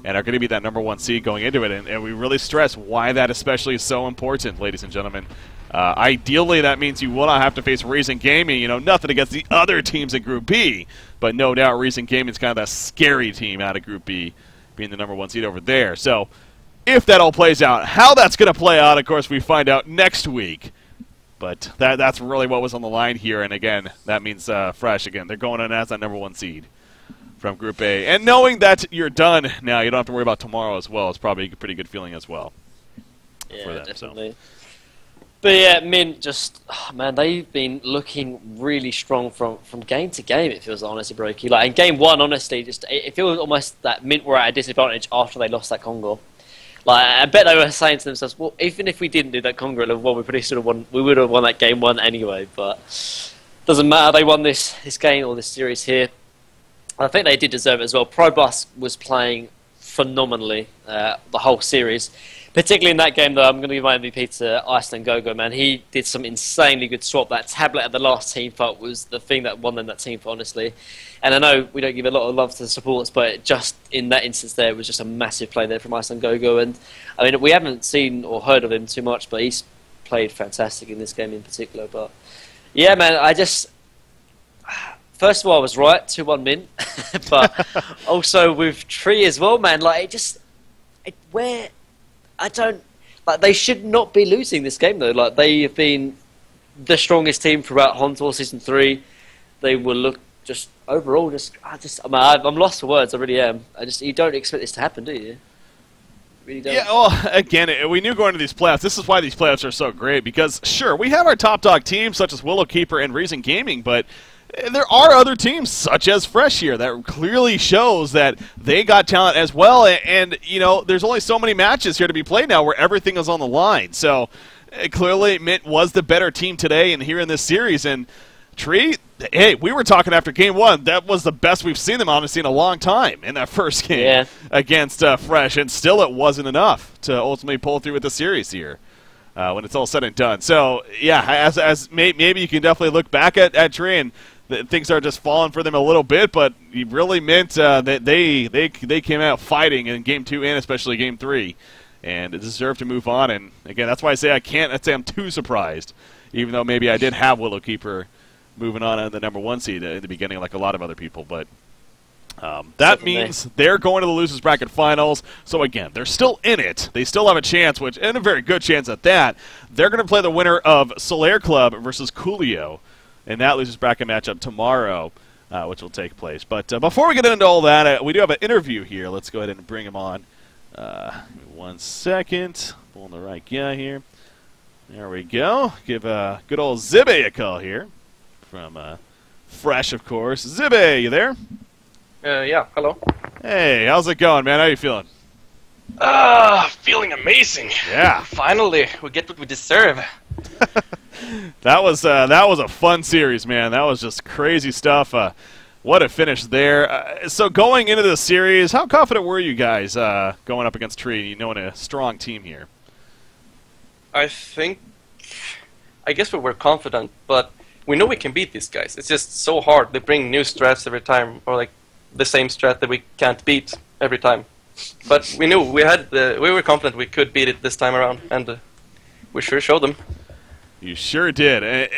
And are going to be that #1 seed going into it. And we really stress why that especially is so important, ladies and gentlemen. Ideally, that means you will not have to face Reason Gaming. Nothing against the other teams in Group B. But no doubt Reason Gaming is kind of that scary team out of Group B, being the #1 seed over there. So if that all plays out, how that's going to play out, of course, we find out next week. But that's really what was on the line here. And again, that means Fresh, again, they're going in as that #1 seed from Group A. And knowing that you're done now, you don't have to worry about tomorrow as well. It's probably a pretty good feeling as well. Yeah, for them, definitely. So. But yeah, Mint just, man, they've been looking really strong from game to game, it feels, honestly, Brokey. Like, in game 1, honestly, it feels almost that Mint were at a disadvantage after they lost that Congo. Like, I bet they were saying to themselves, well, even if we didn't do that Congo at level 1, we pretty should have won. We would have won that game 1 anyway, but doesn't matter. They won this game or this series here. I think they did deserve it as well. Probus was playing phenomenally the whole series. Particularly in that game, though, I'm going to give my MVP to Iceland Gogo, man. He did some insanely good swap. That tablet at the last team fight was the thing that won them that team fight, honestly. And I know we don't give a lot of love to the supports, but just in that instance there, it was just a massive play there from Iceland Gogo. And, I mean, we haven't seen or heard of him too much, but he's played fantastic in this game in particular. But, yeah, man, first of all, I was right, 2-1 Mint, but also with Tree as well, man. Like, they should not be losing this game though. Like, they have been the strongest team throughout Hontor Season 3. They will look just overall. I'm lost for words. I really am. You don't expect this to happen, do you? Really don't. Yeah, well, again, we knew going to these playoffs. This is why these playoffs are so great because, sure, we have our top dog teams such as Willowkeeper and Reason Gaming, but there are other teams, such as Fresh here, that clearly shows that they got talent as well. And there's only so many matches here to be played now where everything is on the line. So, clearly, Mint was the better team today and here in this series. And Tree, hey, we were talking after Game 1. That was the best we've seen them, honestly, in a long time in that first game against Fresh. And still it wasn't enough to ultimately pull through with the series here. When it's all said and done. So, yeah, as maybe you can definitely look back at Tree and things are just falling for them a little bit, but he really meant that they came out fighting in Game 2 and especially Game 3, and deserve to move on. And again, that's why I say I'd say I'm too surprised, even though maybe I did have Willowkeeper moving on the #1 seed in the beginning, like a lot of other people. But that means they're going to the losers bracket finals. So again, they're still in it. They still have a chance, and a very good chance at that. They're going to play the winner of Solaire Club versus Coolio. And that losers bracket matchup tomorrow, which will take place. But before we get into all that, we do have an interview here. Let's go ahead and bring him on. 1 second. Pulling the right guy here. There we go. Give good old Zibbe a call here. From Fresh, of course. Zibbe, you there? Yeah, hello. Hey, how's it going, man? How you feeling? Feeling amazing. Yeah. Finally, we get what we deserve. That was a fun series, man. That was just crazy stuff. What a finish there. So going into the series, how confident were you guys going up against Tree, knowing a strong team here? I guess we were confident, but we know we can beat these guys. It's just so hard. They bring new strats every time, or like the same strat that we can't beat every time. But we knew we were confident we could beat it this time around, and we sure showed them. You sure did.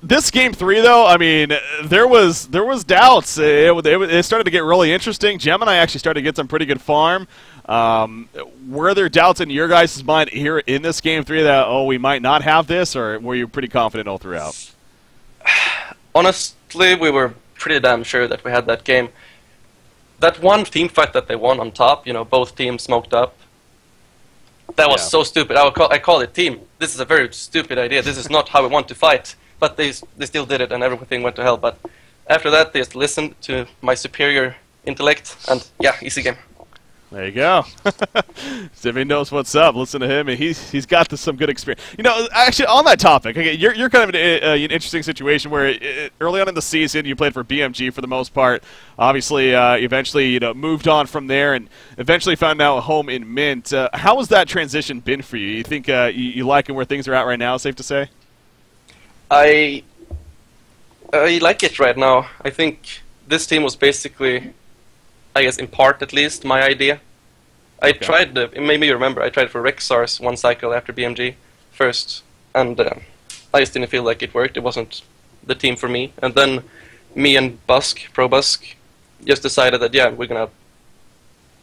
This game 3, though, I mean, there was doubts. It started to get really interesting. Gemini actually started to get some pretty good farm. Were there doubts in your guys' mind here in this game 3 that, oh, we might not have this, or were you pretty confident all throughout? Honestly, we were pretty damn sure that we had that game. That one team fight that they won on top, both teams smoked up. That was so stupid. I call it team. This is a very stupid idea. This is not how we want to fight. But they still did it, and everything went to hell. But after that, they just listened to my superior intellect, and yeah, easy game. There you go. Zibby knows what's up. Listen to him, and he's got some good experience. Actually, on that topic, okay, you're kind of in an interesting situation where early on in the season you played for BMG for the most part. Obviously, eventually moved on from there, and eventually found out a home in Mint. How has that transition been for you? You think you liking where things are at right now? Safe to say. I like it right now. I think this team was basically, I guess in part at least, my idea. I tried, maybe you remember, I tried for Rexars one cycle after BMG first, and I just didn't feel like it worked. It wasn't the team for me. And then me and Pro Busk, just decided that, yeah, we're going to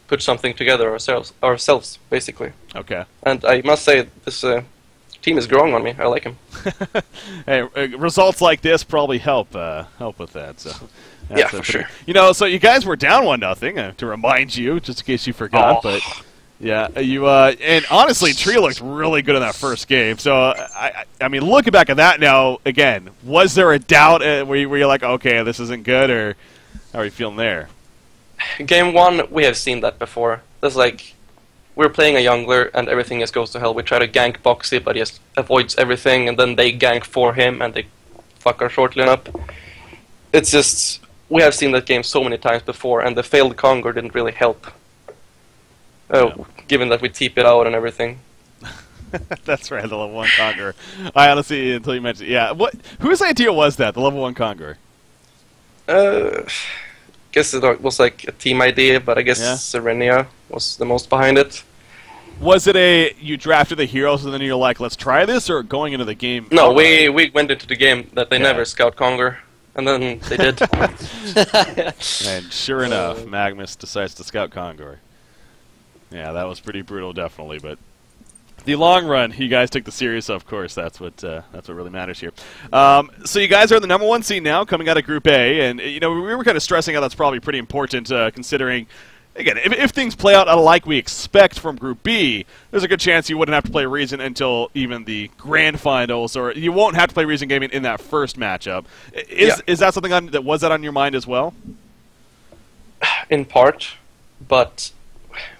put something together ourselves, basically. Okay. And I must say, this team is growing on me. I like him. Hey, results like this probably help with that. So. Yeah, for sure. So you guys were down 1-0, to remind you, just in case you forgot. But yeah, and honestly, Tree looked really good in that first game. So I mean, looking back at that now, again, was there a doubt where you're like, okay, this isn't good, or how are you feeling there? Game 1, we have seen that before. That's like, we're playing a jungler and everything just goes to hell. We try to gank Boxy, but he just avoids everything, and then they gank for him and they fuck our short lane up. It's just, we have seen that game so many times before, and the failed Congo didn't really help. Given that we TP it out and everything. That's right, the level 1 Conqueror. I honestly, until you mentioned it, yeah. Whose idea was that, the level 1 Conqueror? Guess it was like a team idea, but I guess Serenia was the most behind it. Was it you drafted the heroes and then you're like, let's try this, or going into the game? No, we went into the game that they never scout Conqueror, and then they did. And sure enough, Magnus decides to scout Conqueror. Yeah, that was pretty brutal, definitely, but the long run, you guys took the series, of course. That's what really matters here. So you guys are the number 1 seed now, coming out of Group A, and we were kind of stressing how that's probably pretty important, considering, again, if things play out like we expect from Group B, there's a good chance you wouldn't have to play Reason until even the Grand Finals, or you won't have to play Reason Gaming in that first matchup. Is that something that was on your mind as well? In part, but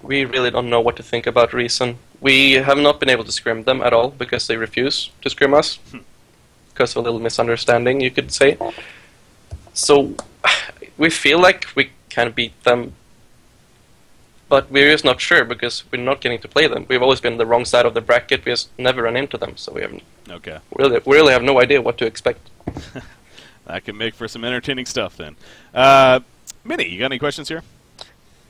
we really don't know what to think about Reason. We have not been able to scrim them at all because they refuse to scrim us. Because of a little misunderstanding, you could say. So we feel like we can beat them, but we're just not sure because we're not getting to play them. We've always been on the wrong side of the bracket. We just never run into them, so we haven't. Okay. We really have no idea what to expect. That can make for some entertaining stuff then. Minnie, you got any questions here?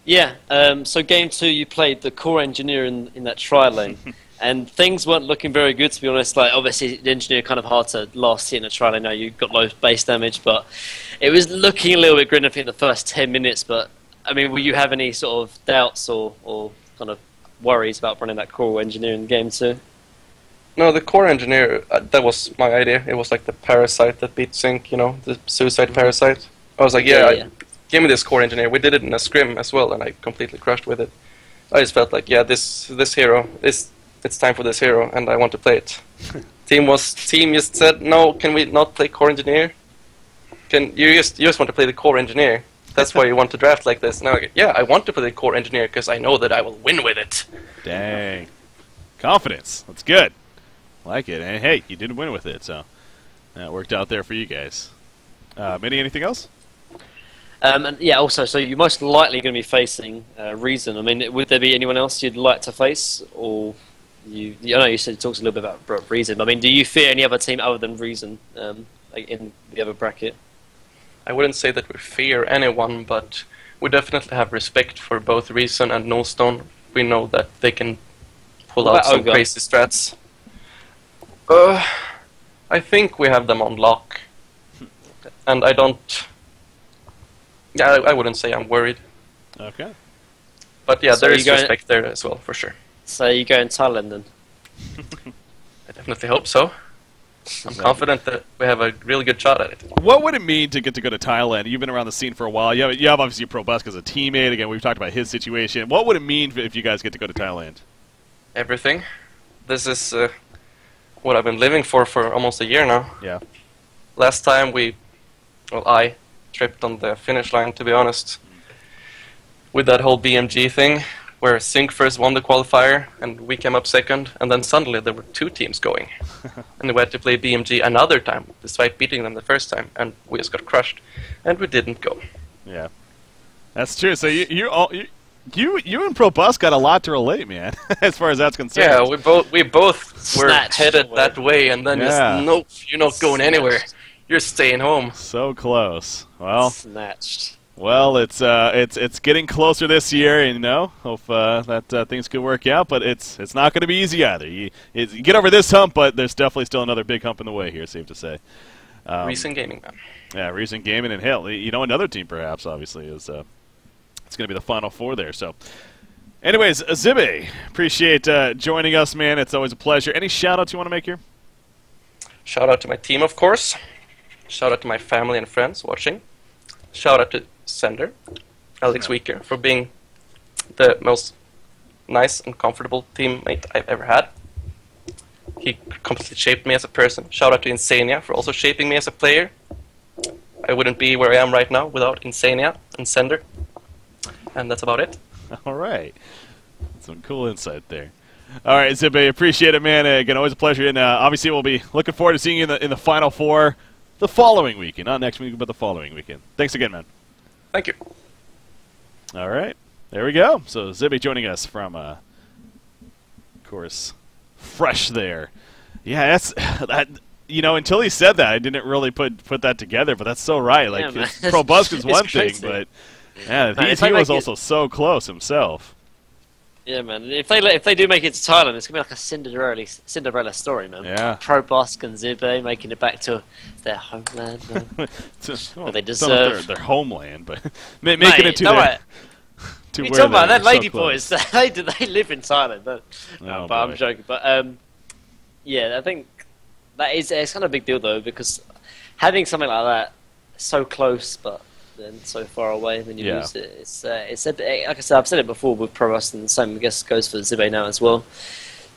Yeah, so game 2 you played the core engineer in that tri lane, and things weren't looking very good, to be honest. Like, obviously the engineer kind of hard to last hit in a tri lane. Now you got low base damage, but it was looking a little bit grim, I think, the first 10 minutes. But I mean, will you have any sort of doubts or kind of worries about running that core engineer in game 2? No, the core engineer, that was my idea. It was like the parasite that beat Sync, the suicide parasite. I was like, give me this core engineer. We did it in a scrim as well, and I completely crushed with it. I just felt like, yeah, this hero, it's time for this hero, and I want to play it. Team just said, no, can we not play core engineer? You just want to play the core engineer? That's why you want to draft like this. Now, yeah, I want to play the core engineer because I know that I will win with it. Dang. Confidence. That's good. Like it. And hey, you did win with it, so that worked out there for you guys. Minnie, anything else? And yeah, also, so you're most likely going to be facing Reason. I mean, would there be anyone else you'd like to face? Or I know you said you talked a little bit about Reason, but I mean, do you fear any other team other than Reason like in the other bracket? I wouldn't say that we fear anyone, but we definitely have respect for both Reason and No Stone. We know that they can pull out some crazy strats. I think we have them on lock. And I don't... Yeah, I wouldn't say I'm worried. Okay. But yeah, So there is respect there as well, for sure. So you go in Thailand then? I definitely hope so. I'm confident that we have a really good shot at it. What would it mean to get to go to Thailand? You've been around the scene for a while. You have obviously Probusk as a teammate. Again, we've talked about his situation. What would it mean if you guys get to go to Thailand? Everything. This is what I've been living for almost a year now. Yeah. Last time I tripped on the finish line, to be honest, with that whole BMG thing, where Sync first won the qualifier, and we came up second, and then suddenly there were 2 teams going. And we had to play BMG another time, despite beating them the first time, and we just got crushed. And we didn't go. Yeah. That's true. So you and Probus got a lot to relate, man, as far as that's concerned. Yeah, we both were Snatched headed away. that way, and then just, nope, you're not going anywhere. You're staying home. So close. Well, Snatched. Well, it's getting closer this year, and hope that things could work out. But it's not going to be easy either. You get over this hump, but there's definitely still another big hump in the way here. Safe to say. Recent gaming, man. Yeah, recent gaming, and hell, another team perhaps obviously is it's going to be the Final Four there. So, anyways, Zibe, appreciate joining us, man. It's always a pleasure. Any shout outs you want to make here? Shout out to my team, of course. Shout out to my family and friends watching. Shout out to Sender, Alex Weaker, for being the most nice and comfortable teammate I've ever had. He completely shaped me as a person. Shout out to Insania for also shaping me as a player. I wouldn't be where I am right now without Insania and Sender. And that's about it. All right. Some cool insight there. All right, Zibe, appreciate it, man. Again, always a pleasure. And obviously we'll be looking forward to seeing you in the Final Four the following weekend. Not next week, but the following weekend. Thanks again, man. Thank you. All right. There we go. So Zibe joining us from, of course, fresh there. Yeah, that's that. Until he said that, I didn't really put that together. But that's so right. Like, Probus is one thing, but yeah, he was also so close himself. Yeah, man. If they do make it to Thailand, it's gonna be like a Cinderella story, man. Yeah. Probusk and Zibe making it back to their homeland. Well, they deserve their homeland, but making it to their. You're talking about that lady boys. They live in Thailand. But I'm joking. But yeah, I think it's kind of a big deal though, because having something like that so close, but then so far away when you lose it, it's like I said, I've said it before with Pro Wrestling, the same I guess goes for Zibe now as well.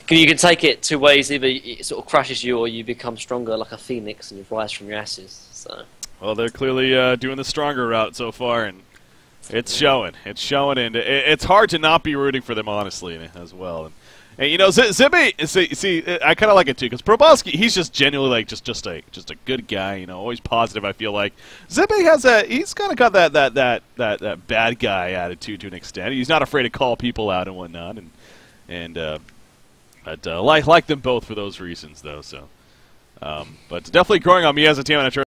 You can take it 2 ways: either it sort of crushes you, or you become stronger like a phoenix and you rise from your ashes. So, well, they're clearly doing the stronger route so far, and it's showing. It's showing, and it's hard to not be rooting for them, honestly, as well. And Zibe, see, I kind of like it too, because Probuski, he's just genuinely like just a good guy, always positive. I feel like Zibe he's kind of got that bad guy attitude to an extent. He's not afraid to call people out and whatnot, and like them both for those reasons though. So, but definitely growing on me as a team, and I'm sure